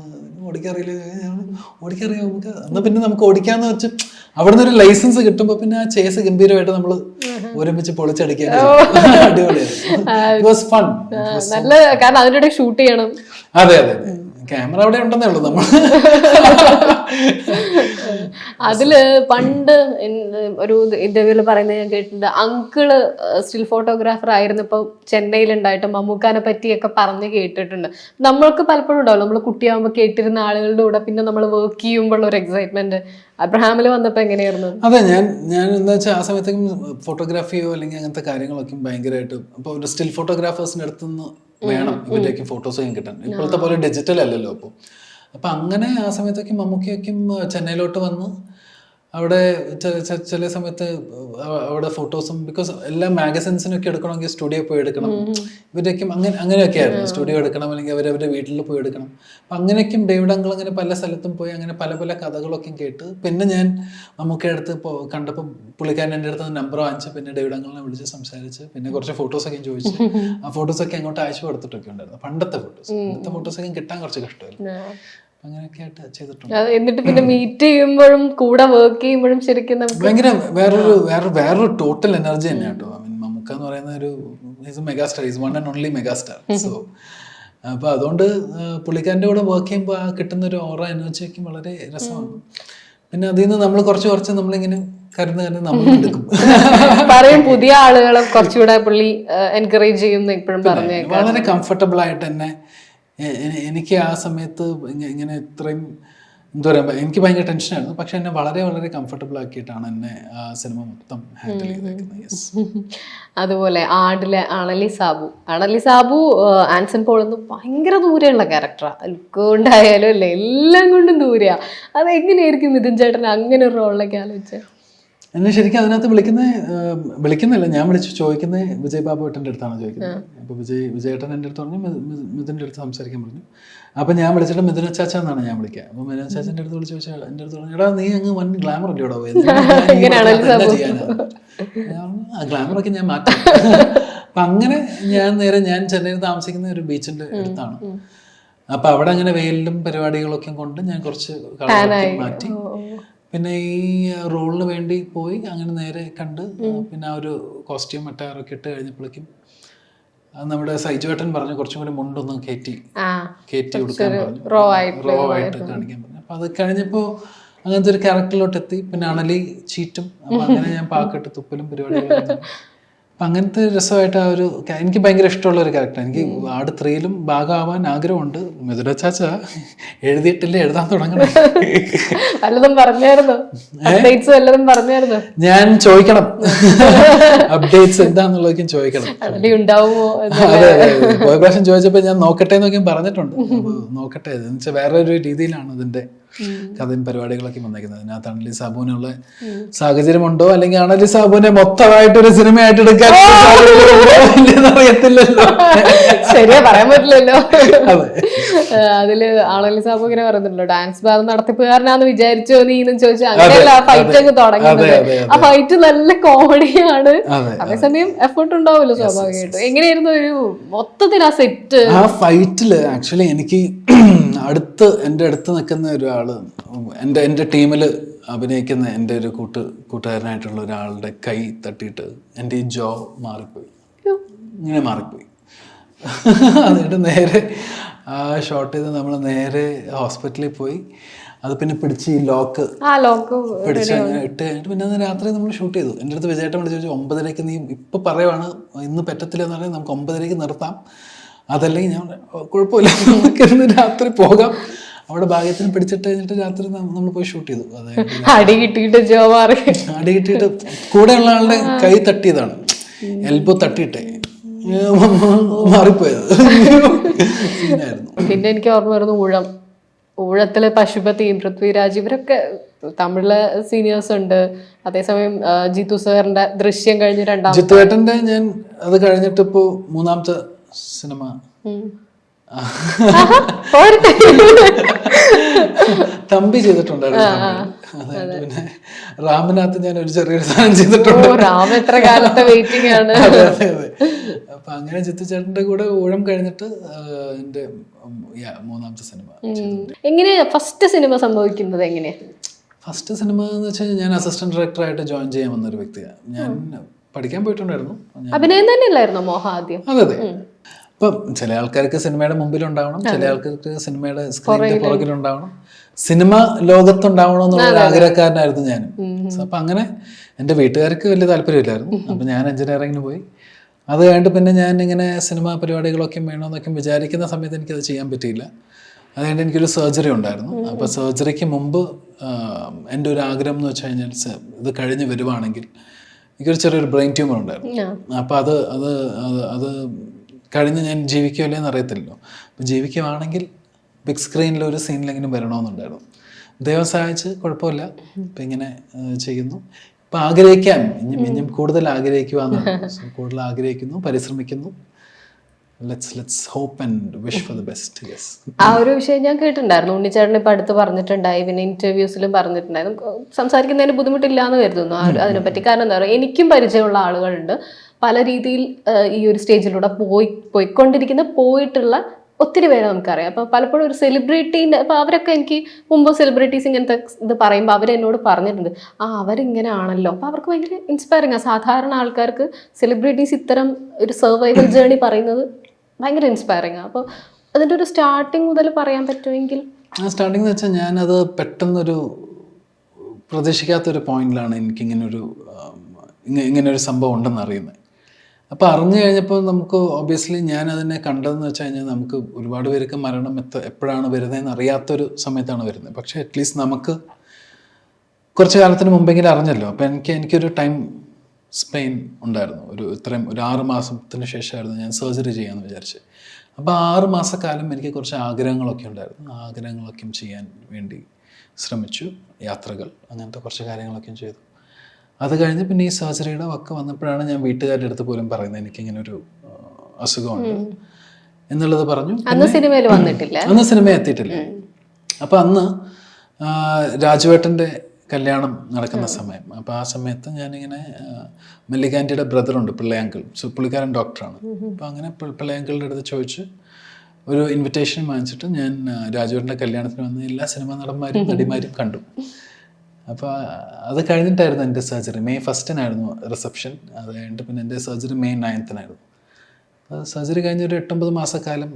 ഓടിക്കാറില്ല, ഓടിക്കറിയാം മമ്മൂക്ക. എന്നാൽ പിന്നെ നമുക്ക് ഓടിക്കാന്ന് വെച്ച് അവിടെ നിന്ന് ഒരു ലൈസൻസ് കിട്ടുമ്പോ പിന്നെ ആ ചേസ് ഗംഭീരമായിട്ട് നമ്മൾ ഒരുമിച്ച് പൊളിച്ചടിക്കാൻ അടിപൊളിയായിരുന്നു. നല്ല, കാരണം അതിനിടെ ഷൂട്ട് ചെയ്യണം. അതെ ക്യാമറ അവിടെ ഉണ്ടെന്നേ ഉള്ളൂ. നമ്മൾ അതില് പണ്ട് ഒരു ഇന്റർവ്യൂല് പറയുന്നത് ഞാൻ കേട്ടിട്ടുണ്ട്, അങ്കിള് സ്റ്റിൽ ഫോട്ടോഗ്രാഫർ ആയിരുന്നപ്പോ ചെന്നൈയിലുണ്ടായിട്ട് മമ്മൂക്കാനെ പറ്റിയൊക്കെ പറഞ്ഞ് കേട്ടിട്ടുണ്ട്. നമ്മൾക്ക് പലപ്പോഴും ഉണ്ടാവും, നമ്മൾ കുട്ടിയാകുമ്പോൾ കേട്ടിരുന്ന ആളുകളുടെ കൂടെ പിന്നെ നമ്മൾ വർക്ക് ചെയ്യുമ്പോൾ ഒരു എക്സൈറ്റ്മെന്റ്. അബ്രഹാമിൽ വന്നപ്പോ എങ്ങനെയായിരുന്നു? അതെ, ഞാൻ എന്താ വെച്ചാൽ ആ സമയത്തേക്കും ഫോട്ടോഗ്രാഫിയോ അല്ലെങ്കിൽ അങ്ങനത്തെ കാര്യങ്ങളൊക്കെ ഭയങ്കരമായിട്ട്, ഇപ്പോൾ ഒരു സ്റ്റിൽ ഫോട്ടോഗ്രാഫേഴ്സിന്റെ അടുത്തുനിന്ന് വേണം ഇവരുടെയൊക്കെ ഫോട്ടോസൊക്കെ കിട്ടാൻ. ഇപ്പോഴത്തെ പോലെ ഡിജിറ്റൽ അല്ലല്ലോ. അപ്പൊ അങ്ങനെ ആ സമയത്തൊക്കെ മമ്മൂക്കയൊക്കെ ചെന്നൈയിലോട്ട് വന്ന് അവിടെ ചില സമയത്ത് അവിടെ ഫോട്ടോസും, ബിക്കോസ് എല്ലാ മാഗസിൻസിനൊക്കെ എടുക്കണമെങ്കിൽ സ്റ്റുഡിയോ പോയി എടുക്കണം. ഇവരൊക്കെയും അങ്ങനെയൊക്കെ ആയിരുന്നു, സ്റ്റുഡിയോ എടുക്കണം അല്ലെങ്കിൽ അവരവരുടെ വീട്ടിൽ പോയി എടുക്കണം. അപ്പം അങ്ങനെയൊക്കെയും ഡേവിഡ് അങ്കിൾ അങ്ങനെ പല സ്ഥലത്തും പോയി അങ്ങനെ പല കഥകളൊക്കെ കേട്ട് പിന്നെ ഞാൻ മമ്മൂക്കയുടെ അടുത്ത് കണ്ടപ്പോൾ പുള്ളിക്കാരൻ എൻ്റെ അടുത്ത് നമ്പർ വാങ്ങിച്ച് പിന്നെ ഡേവിഡ് അങ്കിളിനെ വിളിച്ച് സംസാരിച്ച് പിന്നെ കുറച്ച് ഫോട്ടോസൊക്കെ ചോദിച്ചു. ആ ഫോട്ടോസൊക്കെ അങ്ങോട്ട് അയച്ചു കൊടുത്തിട്ടൊക്കെ ഉണ്ടായിരുന്നു. പണ്ടത്തെ ഫോട്ടോസൊക്കെ കിട്ടാൻ കുറച്ച് കഷ്ടമായിരുന്നു. അങ്ങനെയൊക്കെ ആയിട്ട് ചെയ്തിട്ടുണ്ട്. എന്നിട്ട് പിന്നെ മീറ്റ് ചെയ്യുമ്പോഴും കൂടെ വർക്ക് ചെയ്യുമ്പോഴും ശരിക്കും ഭയങ്കര വേറൊരു ടോട്ടൽ എനർജി തന്നെ കേട്ടോ. മമ്മൂക്ക എന്ന് പറയുന്ന ഒരു megastar, is one and only megastar. So അപ്പൊ അതുകൊണ്ട് പുള്ളിക്കാരൻ്റെ കൂടെ വർക്ക് ചെയ്യുമ്പോൾ ആ കിട്ടുന്ന ഒരു ഓറ എനർജിയൊക്കെ വളരെ രസമാണ്. പിന്നെ അതിൽ നിന്ന് നമ്മൾ കുറച്ച് നമ്മളിങ്ങനെ കരുന്ന് നമ്മൾ എടുക്കും. പറയും പുതിയ ആളുകളെ കുറച്ചുകൂടെ പുള്ളി എൻകറേജ് ചെയ്യുന്ന ഇപ്പോഴും പറഞ്ഞു വളരെ കംഫർട്ടബിൾ ആയിട്ട് തന്നെ. എനിക്ക് ആ സമയത്ത് ഇങ്ങനെ ഇത്രയും എന്താ പറയുക, എനിക്ക് ഭയങ്കര ടെൻഷനായിരുന്നു. പക്ഷെ എന്നെ വളരെ കംഫർട്ടബിൾ ആക്കിയിട്ടാണ് എന്നെ ആ സിനിമ മൊത്തം ഹാൻഡിൽ ചെയ്തേക്കുന്നത്. അതുപോലെ ആടിലെ അണലി സാബു ആൻസൺ പോളെന്ന് ഭയങ്കര ദൂരെയുള്ള ക്യാരക്ടറാണ്. ലുക്ക് കൊണ്ടായാലും അല്ലേ എല്ലാം കൊണ്ടും ദൂരെയാണ്. അതെങ്ങനെയായിരിക്കും മിഥുൻ ചേട്ടൻ അങ്ങനെ ഒരു റോളിലേക്ക് ആലോചിച്ചത്? എന്നെ ശരിക്കും അതിനകത്ത് വിളിക്കുന്നില്ല, ഞാൻ വിളിച്ച് ചോദിക്കുന്നത് വിജയ് ബാബു ഏട്ടൻ്റെ അടുത്താണ് ചോദിക്കുന്നത്. അപ്പോൾ വിജയേട്ടൻ എൻ്റെ അടുത്ത് പറഞ്ഞു, മിഥുൻ്റെ അടുത്ത് സംസാരിക്കാൻ പറഞ്ഞു. അപ്പം ഞാൻ വിളിച്ചിട്ട് മിഥുന ചാച്ച എന്നാണ് ഞാൻ വിളിക്കുക. അപ്പോൾ മിഥുന ചാച്ചൻ്റെ അടുത്ത് വിളിച്ച് ചോദിച്ചാൽ എൻ്റെ അടുത്ത് പറഞ്ഞു, എടാ നീ അങ്ങ് വൻ ഗ്ലാമർ അല്ലേ ഇവിടെ ചെയ്യാനാണ്. ആ ഗ്ലാമറൊക്കെ ഞാൻ മാറ്റി. അപ്പം അങ്ങനെ ഞാൻ ചെന്നൈയിൽ താമസിക്കുന്ന ഒരു ബീച്ചിൻ്റെ അടുത്താണ്. അപ്പം അവിടെ അങ്ങനെ വെയിലും പരിപാടികളൊക്കെ കൊണ്ട് ഞാൻ കുറച്ച് കളറൊക്കെ മാറ്റി. പിന്നെ ഈ റോളിന് വേണ്ടി പോയി അങ്ങനെ നേരെ കണ്ട് പിന്നെ ആ ഒരു കോസ്റ്റ്യൂം മറ്റാറൊക്കെ ഇട്ട് കഴിഞ്ഞപ്പോഴേക്കും നമ്മുടെ സൈജുവേട്ടൻ പറഞ്ഞു കുറച്ചും കൂടി മുണ്ടൊന്ന് കയറ്റി കൊടുക്കാൻ പറഞ്ഞു, റോ ആയിട്ട് കാണിക്കാൻ പറഞ്ഞു. അപ്പൊ അത് കഴിഞ്ഞപ്പോൾ അങ്ങനത്തെ ഒരു ക്യാരക്ടറിലോട്ട് എത്തി. പിന്നെ അണലി ചീറ്റും, അപ്പൊ അങ്ങനെ ഞാൻ പാക്കെട്ട് തുപ്പലും പരിപാടികളൊക്കെ. അപ്പം അങ്ങനത്തെ രസമായിട്ട് ആ ഒരു എനിക്ക് ഭയങ്കര ഇഷ്ടമുള്ള ഒരു ക്യാരക്ടർ. എനിക്ക് ആട് 3-ലും ഭാഗമാവാൻ ആഗ്രഹമുണ്ട്. മിഥുന ചാച്ച എഴുതിയിട്ടില്ല, എഴുതാൻ തുടങ്ങണം. ഞാൻ ചോദിക്കണം അപ്ഡേറ്റ്സ് എന്താന്നുള്ളതൊക്കെ ചോദിക്കണം. അതെ പോയ പ്രാവശ്യം ചോദിച്ചപ്പോൾ ഞാൻ നോക്കട്ടെ എന്നൊക്കെ പറഞ്ഞിട്ടുണ്ട്. നോക്കട്ടെ എന്ന് വെച്ചാൽ വേറൊരു രീതിയിലാണ് ഇതിന്റെ കഥയും പരിപാടികളൊക്കെ വന്നേക്കുന്നത്. അതിനകത്ത് അണലി സാബുവിനുള്ള സാഹചര്യമുണ്ടോ, അല്ലെങ്കിൽ അണലി സാബുവിനെ മൊത്തമായിട്ടൊരു സിനിമയായിട്ട് എടുക്കാൻ അറിയത്തില്ലല്ലോ. ശരിയാ, പറയാൻ പറ്റില്ലല്ലോ. അതില് അണലി സാബു ഇങ്ങനെ പറയുന്നുണ്ടല്ലോ, ഡാൻസ് ബാർ നടത്തിപ്പുകാരനാന്ന് വിചാരിച്ചോ നീ എന്ന് ചോദിച്ചാൽ അങ്ങനെയല്ല ഫൈറ്റ് അങ്ങ് തുടങ്ങുന്നത്. ആ ഫൈറ്റ് നല്ല കോമഡിയാണ്, അതേസമയം എഫേർട്ട് ഉണ്ടാവുമല്ലോ സ്വാഭാവികമായിട്ടും. എങ്ങനെയായിരുന്നു ഒരു മൊത്തത്തിൽ ആ സെറ്റ്? ആ ഫൈറ്റില് ആക്ച്വലി എനിക്ക് എൻ്റെ അടുത്ത് നിൽക്കുന്ന ഒരാള്, എൻ്റെ ടീമിൽ അഭിനയിക്കുന്ന എൻ്റെ ഒരു കൂട്ടുകാരനായിട്ടുള്ള ഒരാളുടെ കൈ തട്ടിയിട്ട് എൻ്റെ ഈ ജോ മാറിപ്പോയി, ഇങ്ങനെ മാറിപ്പോയി. എന്നിട്ട് നേരെ ആ ഷോട്ട് ചെയ്ത് നമ്മൾ നേരെ ഹോസ്പിറ്റലിൽ പോയി. അത് പിന്നെ പിടിച്ച് ഈ ലോക്ക് പിടിച്ച് അങ്ങനെ ഇട്ട് കഴിഞ്ഞിട്ട് പിന്നെ അന്ന് രാത്രി നമ്മൾ ഷൂട്ട് ചെയ്തു. എൻ്റെ അടുത്ത് വിജയേട്ടൻ വിളിച്ച് ചോദിച്ചു, 9:00 നീ ഇപ്പം പറയുവാണ് ഇന്ന് പറ്റത്തില്ല എന്ന് പറഞ്ഞാൽ നമുക്ക് 9:00 നിർത്താം, അതല്ലെങ്കിൽ ഞാൻ കുഴപ്പമില്ല നമുക്ക് ഇന്ന് രാത്രി പോകാം. അവിടെ ഭാഗ്യത്തിന് പിടിച്ചിട്ട് കഴിഞ്ഞിട്ട് രാത്രി നമ്മൾ പോയി ഷൂട്ട് ചെയ്തു. അടി കിട്ടിയിട്ട് കൂടെയുള്ള ആളുടെ കൈ തട്ടിയതാണ്, എൽബോ തട്ടിയിട്ടേ മാറിപ്പോയത്. പിന്നെ എനിക്ക് ഓർമ്മ വരുന്നു ഊഴത്തില് പശുപതിയും പൃഥ്വിരാജ് ഇവരൊക്കെ തമിഴിലെ സീനിയേഴ്സ് ഉണ്ട്. അതേസമയം ജിത്തു സാറിന്റെ ദൃശ്യം കഴിഞ്ഞ് ജിത്തുവേട്ടന്റെ ഞാൻ അത് കഴിഞ്ഞിട്ട് ഇപ്പോ 3ാമത്തെ സിനിമ തമ്പി ചെയ്തിട്ടുണ്ടായിരുന്നു. അതായത് പിന്നെ റാമിനകത്ത് ഞാൻ ഒരു ചെറിയൊരു സാധനം ചെയ്തിട്ടുണ്ട്. അപ്പൊ അങ്ങനെ ജിത്തു ചേട്ടന്റെ കൂടെ ഊഴം കഴിഞ്ഞിട്ട് എന്റെ 3ാമത്തെ സിനിമ. എങ്ങനെയാ ഫസ്റ്റ് സിനിമ സംഭവിക്കുന്നത്? എങ്ങനെയാ ഫസ്റ്റ് സിനിമ എന്ന് വെച്ചാൽ ഞാൻ അസിസ്റ്റന്റ് ഡയറക്ടറായിട്ട് ജോയിൻ ചെയ്യാൻ വന്നൊരു വ്യക്തിയാണ്. ഞാൻ പഠിക്കാൻ പോയിട്ടുണ്ടായിരുന്നു. അഭിനയം തന്നെയല്ലായിരുന്നോ മോഹം ആദ്യം? അതെ. ഇപ്പം ചില ആൾക്കാർക്ക് സിനിമയുടെ മുമ്പിലുണ്ടാവണം, ചില ആൾക്കാർക്ക് സിനിമയുടെ സ്ക്രീനിന്റെ പുറകിലുണ്ടാവണം, സിനിമ ലോകത്തുണ്ടാവണം എന്നുള്ള ആഗ്രഹക്കാരനായിരുന്നു ഞാനും. അപ്പൊ അങ്ങനെ എൻ്റെ വീട്ടുകാർക്ക് വലിയ താല്പര്യമില്ലായിരുന്നു. അപ്പൊ ഞാൻ എഞ്ചിനീയറിങ്ങിന് പോയി. അത് കഴിഞ്ഞിട്ട് പിന്നെ ഞാൻ ഇങ്ങനെ സിനിമാ പരിപാടികളൊക്കെ വേണമെന്നൊക്കെ വിചാരിക്കുന്ന സമയത്ത് എനിക്കത് ചെയ്യാൻ പറ്റിയില്ല. അതുകൊണ്ട് എനിക്കൊരു സർജറി ഉണ്ടായിരുന്നു. അപ്പോൾ സർജറിക്ക് മുമ്പ് എൻ്റെ ഒരു ആഗ്രഹം എന്ന് വെച്ച് കഴിഞ്ഞാൽ ഇത് കഴിഞ്ഞ് വരുവാണെങ്കിൽ എനിക്കൊരു ചെറിയൊരു ബ്രെയിൻ ട്യൂമർ ഉണ്ടായിരുന്നു. അപ്പോൾ അത് കഴിഞ്ഞ് ഞാൻ ജീവിക്കുമല്ലേ എന്ന് അറിയത്തില്ലല്ലോ. അപ്പം ജീവിക്കുവാണെങ്കിൽ ബിഗ് സ്ക്രീനിൽ ഒരു സീനിലെങ്കിലും വരണമെന്നുണ്ടായിരുന്നു. ദൈവം സഹായിച്ച് കുഴപ്പമില്ല. ഇപ്പം ഇങ്ങനെ ചെയ്യുന്നു. ഇപ്പം ആഗ്രഹിക്കാം, ഇനിയും കൂടുതൽ ആഗ്രഹിക്കുവാന്നാണ്. കൂടുതൽ ആഗ്രഹിക്കുന്നു, പരിശ്രമിക്കുന്നു. Let's hope and wish for the best. Yes. ആ ഒരു വിഷയം ഞാൻ കേട്ടിട്ടുണ്ടായിരുന്നു. ഉണ്ണിച്ചേട്ടൻ ഇപ്പം അടുത്ത് പറഞ്ഞിട്ടുണ്ടായി, പിന്നെ ഇന്റർവ്യൂസിലും പറഞ്ഞിട്ടുണ്ടായിരുന്നു. സംസാരിക്കുന്നതിന് ബുദ്ധിമുട്ടില്ല എന്ന് കരുതുന്നു അതിനെപ്പറ്റി. കാരണം എന്താ പറയുക, എനിക്കും പരിചയമുള്ള ആളുകളുണ്ട് പല രീതിയിൽ ഈ ഒരു സ്റ്റേജിലൂടെ പോയിട്ടുള്ള ഒത്തിരി പേരെ നമുക്കറിയാം. അപ്പോൾ പലപ്പോഴും ഒരു സെലിബ്രിറ്റീൻ്റെ അപ്പോൾ അവരൊക്കെ എനിക്ക് മുമ്പ് സെലിബ്രിറ്റീസ് ഇങ്ങനത്തെ ഇത് പറയുമ്പോൾ അവരെന്നോട് പറഞ്ഞിട്ടുണ്ട്, അവരിങ്ങനെ ആണല്ലോ. അപ്പോൾ അവർക്ക് ഭയങ്കര ഇൻസ്പയറിങ് ആണ്. സാധാരണ ആൾക്കാർക്ക് സെലിബ്രിറ്റീസ് ഇത്തരം ഒരു സർവൈവൽ ജേർണി പറയുന്നത് ഭയങ്കര ഇൻസ്പയറിങ് ആണ്. അപ്പോൾ അതിൻ്റെ ഒരു സ്റ്റാർട്ടിങ് മുതൽ പറയാൻ പറ്റുമെങ്കിൽ? സ്റ്റാർട്ടിങ് എന്ന് വെച്ചാൽ ഞാനത് പെട്ടെന്നൊരു പ്രതീക്ഷിക്കാത്തൊരു പോയിന്റിലാണ് ഇങ്ങനൊരു സംഭവം ഉണ്ടെന്ന് അറിയുന്നത്. അപ്പോൾ അറിഞ്ഞു കഴിഞ്ഞപ്പോൾ നമുക്ക് ഒബ്വിയസ്ലി ഞാൻ അതിനെ കണ്ടതെന്ന് വെച്ച് കഴിഞ്ഞാൽ നമുക്ക് ഒരുപാട് പേർക്ക് മരണം എപ്പോഴാണ് വരുന്നതെന്ന് അറിയാത്തൊരു സമയത്താണ് വരുന്നത്. പക്ഷേ അറ്റ്ലീസ്റ്റ് നമുക്ക് കുറച്ച് കാലത്തിന് മുമ്പെങ്കിലും അറിഞ്ഞല്ലോ. അപ്പോൾ എനിക്കൊരു ടൈം സ്പെയിൻ ഉണ്ടായിരുന്നു. ഒരു 6 മാസത്തിന് ശേഷമായിരുന്നു ഞാൻ സർജറി ചെയ്യാമെന്ന് വിചാരിച്ചത്. അപ്പോൾ 6 മാസക്കാലം എനിക്ക് കുറച്ച് ആഗ്രഹങ്ങളൊക്കെ ഉണ്ടായിരുന്നു. ആ ആഗ്രഹങ്ങളൊക്കെ ചെയ്യാൻ വേണ്ടി ശ്രമിച്ചു. യാത്രകൾ, അങ്ങനത്തെ കുറച്ച് കാര്യങ്ങളൊക്കെ ചെയ്തു. അത് കഴിഞ്ഞ് പിന്നെ ഈ സർജറിയുടെ വക്ക് വന്നപ്പോഴാണ് ഞാൻ വീട്ടുകാരുടെ അടുത്ത് പോലും പറയുന്നത് എനിക്കിങ്ങനെ ഒരു അസുഖമുണ്ട് എന്നുള്ളത് പറഞ്ഞു. അന്ന് സിനിമയിൽ വന്നിട്ടില്ല, അന്ന് സിനിമ എത്തിയിട്ടില്ല. അപ്പം അന്ന് രാജുവേട്ടൻ്റെ കല്യാണം നടക്കുന്ന സമയം. അപ്പോൾ ആ സമയത്ത് ഞാനിങ്ങനെ മല്ലികാൻറ്റിയുടെ ബ്രദറുണ്ട് പിള്ളയാങ്കിൾ, സോ പുള്ളിക്കാരൻ ഡോക്ടറാണ്. അപ്പോൾ അങ്ങനെ പിള്ളയാങ്കിളുടെ അടുത്ത് ചോദിച്ച് ഒരു ഇൻവിറ്റേഷൻ വാങ്ങിച്ചിട്ട് ഞാൻ രാജുവേട്ടൻ്റെ കല്യാണത്തിന് വന്ന് എല്ലാ സിനിമാ നടന്മാരും നടിമാരും കണ്ടു. അപ്പോൾ അത് കഴിഞ്ഞിട്ടായിരുന്നു എൻ്റെ സർജറി. May 1 reception. അത് കഴിഞ്ഞിട്ട് പിന്നെ എൻ്റെ സർജറി മെയ് 9 അപ്പോൾ സർജറി കഴിഞ്ഞ ഒരു 8-9 മാസക്കാലം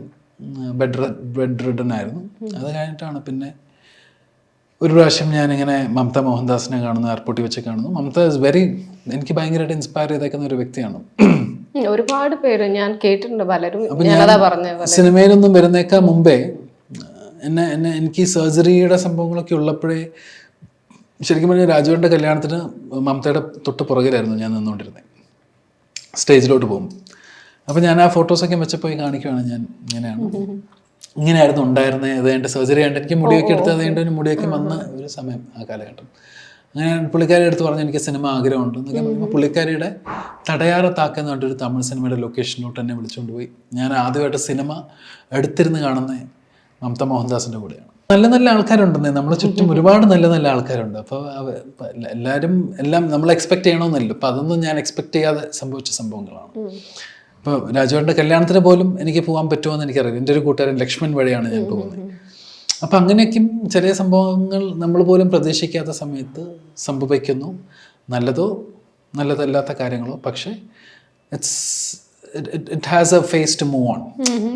ബെഡ് റിഡൻ ആയിരുന്നു. അത് കഴിഞ്ഞിട്ടാണ് പിന്നെ ഒരു പ്രാവശ്യം ഞാനിങ്ങനെ മമത മോഹൻദാസിനെ കാണുന്നു, എയർപോർട്ടിൽ വെച്ച് കാണുന്നു. മമത ഇസ് എനിക്ക് ഭയങ്കരമായിട്ട് ഇൻസ്പയർ ചെയ്തേക്കുന്ന ഒരു വ്യക്തിയാണ്. ഒരുപാട് പേര് ഞാൻ കേട്ടിട്ടുണ്ട്, പലരും സിനിമയിലൊന്നും വരുന്നേക്കാൾ മുമ്പേ എനിക്ക് ഈ സർജറിയുടെ സംഭവങ്ങളൊക്കെ ഉള്ളപ്പോഴേ ശരിക്കും പറഞ്ഞാൽ രാജുവിൻ്റെ കല്യാണത്തിന് മമതയുടെ തൊട്ട് പുറകിലായിരുന്നു ഞാൻ നിന്നുകൊണ്ടിരുന്നത് സ്റ്റേജിലോട്ട് പോകും. അപ്പോൾ ഞാൻ ആ ഫോട്ടോസൊക്കെ വെച്ചപ്പോയി കാണിക്കുവാണ്, ഞാൻ ഇങ്ങനെയായിരുന്നു ഉണ്ടായിരുന്നത്. അത് കഴിഞ്ഞിട്ട് സർജറി ആയിട്ട് എനിക്ക് മുടിയൊക്കെ എടുത്ത് അത് കഴിഞ്ഞിട്ട് മുടിയൊക്കെ വന്ന ഒരു സമയം ആ കാലഘട്ടം. അങ്ങനെ പുള്ളിക്കാരി അടുത്ത് പറഞ്ഞു എനിക്ക് സിനിമ ആഗ്രഹമുണ്ട് എന്നൊക്കെ പറയുമ്പോൾ പുള്ളിക്കാരിയുടെ തടയാറ താക്ക എന്ന് പറഞ്ഞിട്ടൊരു തമിഴ് സിനിമയുടെ ലൊക്കേഷനിലോട്ട് എന്നെ വിളിച്ചുകൊണ്ട് പോയി. ഞാൻ ആദ്യമായിട്ട് സിനിമ എടുത്തിരുന്ന് കാണുന്നത് മമത മോഹൻദാസിൻ്റെ കൂടെയാണ്. നല്ല നല്ല ആൾക്കാരുണ്ടെന്നേ നമ്മളെ ചുറ്റും, ഒരുപാട് നല്ല നല്ല ആൾക്കാരുണ്ട്. അപ്പോൾ എല്ലാം നമ്മൾ എക്സ്പെക്ട് ചെയ്യണമെന്നില്ല. അപ്പോൾ അതൊന്നും ഞാൻ എക്സ്പെക്ട് ചെയ്യാതെ സംഭവിച്ച സംഭവങ്ങളാണ്. ഇപ്പോൾ രാജുവേട്ടൻ്റെ കല്യാണത്തിന് പോലും എനിക്ക് പോകാൻ പറ്റുമോ എന്ന് എനിക്കറിയില്ല. എൻ്റെ ഒരു കൂട്ടുകാരൻ ലക്ഷ്മൺ വഴിയാണ് ഞാൻ പോകുന്നത്. അപ്പം അങ്ങനെയൊക്കെയും ചില സംഭവങ്ങൾ നമ്മൾ പോലും പ്രതീക്ഷിക്കാത്ത സമയത്ത് സംഭവിക്കുന്നു. നല്ലതോ നല്ലതല്ലാത്ത കാര്യങ്ങളോ, പക്ഷേ it has a phase to move on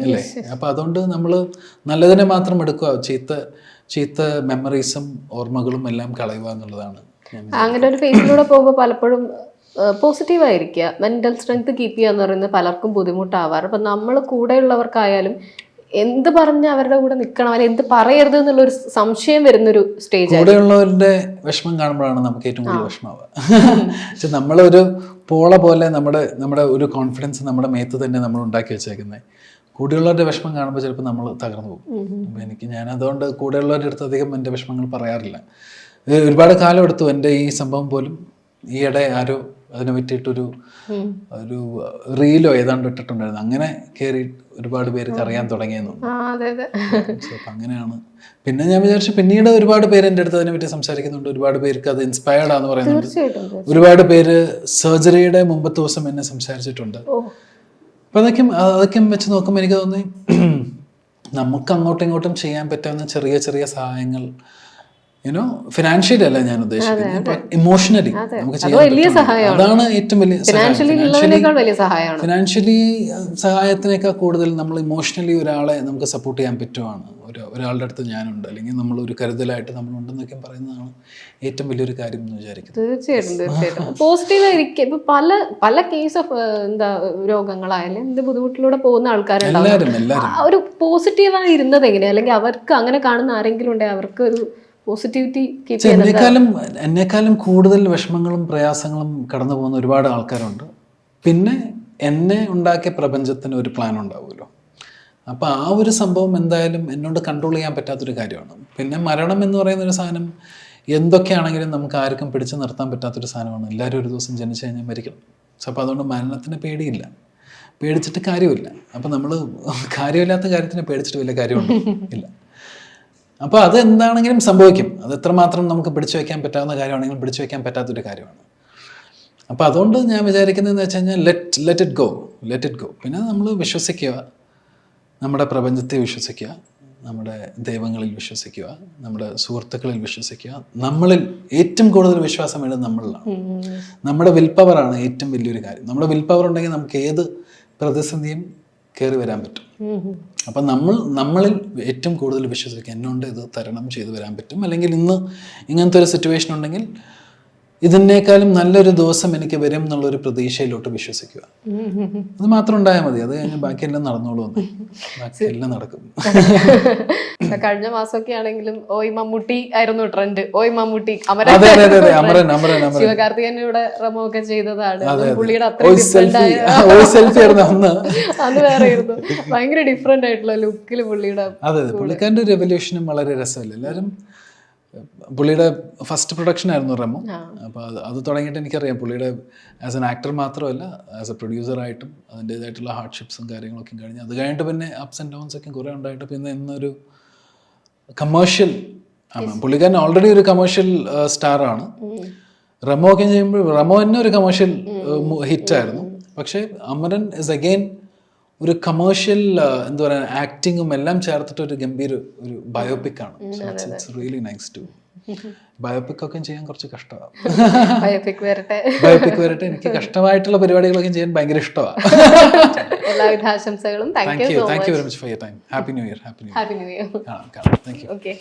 അല്ലേ. അപ്പം അതുകൊണ്ട് നമ്മൾ നല്ലതിനെ മാത്രം എടുക്കുക, ചീത്ത മെമ്മറീസും ഓർമ്മകളും എല്ലാം കളയുക എന്നുള്ളതാണ്. അങ്ങനെ ഒരു ഫേസിലൂടെ പോകുമ്പോൾ പലപ്പോഴും പോസിറ്റീവായിരിക്കുക, മെൻ്റൽ സ്ട്രെങ്ത് കീപ്പ് ചെയ്യുക എന്ന് പറയുന്നത് പലർക്കും ബുദ്ധിമുട്ടാവാറ്. അപ്പം നമ്മൾ കൂടെയുള്ളവർക്കായാലും എന്ത് പറഞ്ഞ് അവരുടെ കൂടെ നിൽക്കണം, അല്ലെങ്കിൽ എന്ത് പറയരുത് എന്നുള്ളൊരു സംശയം വരുന്നൊരു സ്റ്റേജ്. കൂടെയുള്ളവരുടെ വിഷമം കാണുമ്പോഴാണ് നമുക്ക് ഏറ്റവും കൂടുതൽ വിഷമാവുക. പക്ഷെ നമ്മളൊരു പോള പോലെ നമ്മുടെ ഒരു കോൺഫിഡൻസ് നമ്മുടെ മേത്ത് തന്നെ നമ്മൾ ഉണ്ടാക്കി വെച്ചേക്കുന്നത്. കൂടെയുള്ളവരുടെ വിഷമം കാണുമ്പോൾ ചിലപ്പോൾ നമ്മൾ തകർന്നു പോകും. അപ്പോൾ ഞാൻ അതുകൊണ്ട് കൂടെയുള്ളവരുടെ അടുത്ത് അധികം എൻ്റെ വിഷമങ്ങൾ പറയാറില്ല. ഒരുപാട് കാലം എടുത്തു എൻ്റെ ഈ സംഭവം പോലും. ഈയിടെ ആരോ അതിനെ പറ്റിയിട്ടൊരു റീലോ ഏതാണ്ട് ഇട്ടിട്ടുണ്ടായിരുന്നു. അങ്ങനെ കയറി ഒരുപാട് പേർക്ക് അറിയാൻ തുടങ്ങിയെന്നു. അപ്പം അങ്ങനെയാണ്. പിന്നെ ഞാൻ വിചാരിച്ചു പിന്നീട് ഒരുപാട് പേര് എൻ്റെ അടുത്ത് അതിനെ പറ്റി സംസാരിക്കുന്നുണ്ട്. ഒരുപാട് പേർക്ക് അത് ഇൻസ്പയർഡ് ആണെന്ന് പറയുന്നുണ്ട്. ഒരുപാട് പേര് സർജറിയുടെ മുമ്പത്തെ ദിവസം എന്നെ സംസാരിച്ചിട്ടുണ്ട്. അപ്പം അതൊക്കെ വെച്ച് നോക്കുമ്പോൾ എനിക്ക് തോന്നി നമുക്ക് അങ്ങോട്ടും ഇങ്ങോട്ടും ചെയ്യാൻ പറ്റാവുന്ന ചെറിയ ചെറിയ സഹായങ്ങൾ, ഫിനാൻഷ്യലി അല്ല ഞാൻ ഉദ്ദേശിക്കുന്നത്, ഇമോഷണലി നമുക്ക് ചെയ്യാൻ അതാണ് ഏറ്റവും വലിയ സഹായം. ഫിനാൻഷ്യലി സഹായത്തിനേക്കാൾ കൂടുതൽ നമ്മൾ ഇമോഷണലി ഒരാളെ നമുക്ക് സപ്പോർട്ട് ചെയ്യാൻ പറ്റുവാണ്. ഒരാളുടെ അടുത്ത് ഞാനുണ്ട്, അല്ലെങ്കിൽ നമ്മൾ ഒരു കരുതലായിട്ട് നമ്മളുണ്ടെന്നൊക്കെ പറയുന്നതാണ് ഏറ്റവും വലിയൊരു കാര്യം എന്ന് വിചാരിക്കുന്നത്. തീർച്ചയായിട്ടും പോസിറ്റീവായിരിക്കും. ഇപ്പൊ പല കേസ് ഓഫ് രോഗങ്ങളായാലും എന്ത് ബുദ്ധിമുട്ടിലൂടെ പോകുന്ന ആൾക്കാരുണ്ടാവും. ഒരു പോസിറ്റീവായി ഇരുന്നത് എങ്ങനെയാ, അല്ലെങ്കിൽ അവർക്ക് അങ്ങനെ കാണുന്ന ആരെങ്കിലും ഉണ്ടെങ്കിൽ അവർക്ക് ഒരു പോസിറ്റിവിറ്റി കീപ്പ് ചെയ്യാൻ. എന്നെക്കാളും കൂടുതൽ വിഷമങ്ങളും പ്രയാസങ്ങളും കടന്നു പോകുന്ന ഒരുപാട് ആൾക്കാരുണ്ട്. പിന്നെ എന്നെ ഉണ്ടാക്കിയ പ്രപഞ്ചത്തിന് ഒരു പ്ലാൻ ഉണ്ടാവുമല്ലോ. അപ്പോൾ ആ ഒരു സംഭവം എന്തായാലും എന്നോട് കൺട്രോൾ ചെയ്യാൻ പറ്റാത്തൊരു കാര്യമാണ്. പിന്നെ മരണം എന്ന് പറയുന്ന ഒരു സാധനം എന്തൊക്കെയാണെങ്കിലും നമുക്ക് ആർക്കും പിടിച്ചു നിർത്താൻ പറ്റാത്തൊരു സാധനമാണ്. എല്ലാവരും ഒരു ദിവസം ജനിച്ചു കഴിഞ്ഞാൽ മരിക്കണം. സോ അപ്പോൾ അതുകൊണ്ട് മരണത്തിന് പേടിയില്ല, പേടിച്ചിട്ട് കാര്യമില്ല. അപ്പം നമ്മൾ കാര്യമില്ലാത്ത കാര്യത്തിന് പേടിച്ചിട്ട് വലിയ കാര്യമുണ്ട് ഇല്ല. അപ്പോൾ അത് എന്താണെങ്കിലും സംഭവിക്കും. അത് എത്രമാത്രം നമുക്ക് പിടിച്ചു വയ്ക്കാൻ പറ്റാവുന്ന കാര്യമാണെങ്കിലും പിടിച്ചു വയ്ക്കാൻ പറ്റാത്തൊരു കാര്യമാണ്. അപ്പോൾ അതുകൊണ്ട് ഞാൻ വിചാരിക്കുന്നതെന്ന് വെച്ച് കഴിഞ്ഞാൽ ലെറ്റ് ഇറ്റ് ഗോ. പിന്നെ നമ്മൾ വിശ്വസിക്കുക, നമ്മുടെ പ്രപഞ്ചത്തെ വിശ്വസിക്കുക, നമ്മുടെ ദൈവങ്ങളിൽ വിശ്വസിക്കുക, നമ്മുടെ സുഹൃത്തുക്കളിൽ വിശ്വസിക്കുക. നമ്മളിൽ ഏറ്റവും കൂടുതൽ വിശ്വാസം വേണ്ടത് നമ്മളിലാണ്. നമ്മുടെ വിൽ പവറാണ് ഏറ്റവും വലിയൊരു കാര്യം. നമ്മുടെ വിൽ പവർ ഉണ്ടെങ്കിൽ നമുക്ക് ഏത് പ്രതിസന്ധിയും കയറി വരാൻ പറ്റും. അപ്പം നമ്മളിൽ ഏറ്റവും കൂടുതൽ വിശ്വസിക്കുക, എന്നുകൊണ്ട് ഇത് തരണം ചെയ്തു വരാൻ പറ്റും. അല്ലെങ്കിൽ ഇന്ന് ഇങ്ങനത്തെ ഒരു സിറ്റുവേഷൻ ഉണ്ടെങ്കിൽ ഇതിനേക്കാളും നല്ലൊരു ദിവസം എനിക്ക് വരും എന്നുള്ളൊരു പ്രതീക്ഷയിലോട്ട് വിശ്വസിക്കുക. അത് മാത്രം ഉണ്ടായാൽ മതി. അത് കഴിഞ്ഞ് ബാക്കിയെല്ലാം നടന്നോളൂ. ബാക്കിയെല്ലാം നടക്കും. കഴിഞ്ഞ മാസമൊക്കെ ആണെങ്കിലും ഓയ് മമ്മൂട്ടി ആയിരുന്നു ട്രെൻഡ്. ഓയ് മമ്മൂട്ടി ശിവകാർത്തികേയനോട് റെമോ ഒക്കെ ചെയ്തതാണ്. പുള്ളിയുടെ അന്ന് വേറെയായിരുന്നു. ഭയങ്കര ഡിഫറെന്റ് ആയിട്ടുള്ള ലുക്കിൽ പുള്ളിയുടെ. അതെ, പുള്ളിക്കാരൻ്റെ റെവല്യൂഷനും വളരെ രസമല്ലേ. എല്ലാവരും പുള്ളിയുടെ ഫസ്റ്റ് പ്രൊഡക്ഷൻ ആയിരുന്നു റെമോ. അപ്പോൾ അത് തുടങ്ങിയിട്ട് എനിക്കറിയാം പുള്ളിയുടെ ആസ് എൻ ആക്ടർ മാത്രമല്ല ആസ് എ പ്രൊഡ്യൂസറായിട്ടും അതിൻ്റേതായിട്ടുള്ള ഹാർഡ്ഷിപ്സും കാര്യങ്ങളൊക്കെ കഴിഞ്ഞ് അത് കഴിഞ്ഞിട്ട് പിന്നെ അപ്സ് ആൻഡ് ഡൗൺസ് ഒക്കെ കുറേ ഉണ്ടായിട്ട് പിന്നെ ഇന്നൊരു കമേഴ്ഷ്യൽ ആണ്. പുള്ളിക്കാരൻ ഓൾറെഡി ഒരു കമേഴ്ഷ്യൽ സ്റ്റാറാണ്. റെമോ ഒക്കെ ചെയ്യുമ്പോൾ റെമോ തന്നെ ഒരു കമേഴ്ഷ്യൽ ഹിറ്റായിരുന്നു. പക്ഷേ അമരൻ ഇസ് അഗെയിൻ ഒരു കമേഴ്ഷ്യൽ എന്താ പറയുക ആക്ടിങ്ങും എല്ലാം ചേർത്തിട്ട് ഒരു ഗംഭീര ഒരു ബയോപിക് ആണ്. It's really nice too. Biopic ഒക്കെ ചെയ്യാൻ കുറച്ച് കഷ്ടമാണ്. ബയോപിക് വരട്ടെ. ബയോപിക് വരട്ടെ. എനിക്ക് കഷ്ടമായിട്ടുള്ള പരിപാടികളൊക്കെ ചെയ്യാൻ ഭയങ്കര ഇഷ്ടമാണ്. എല്ലാവിധ ആശംസകളും. Thank you very much for your time. Happy new year. Happy new year. Thank you. Okay.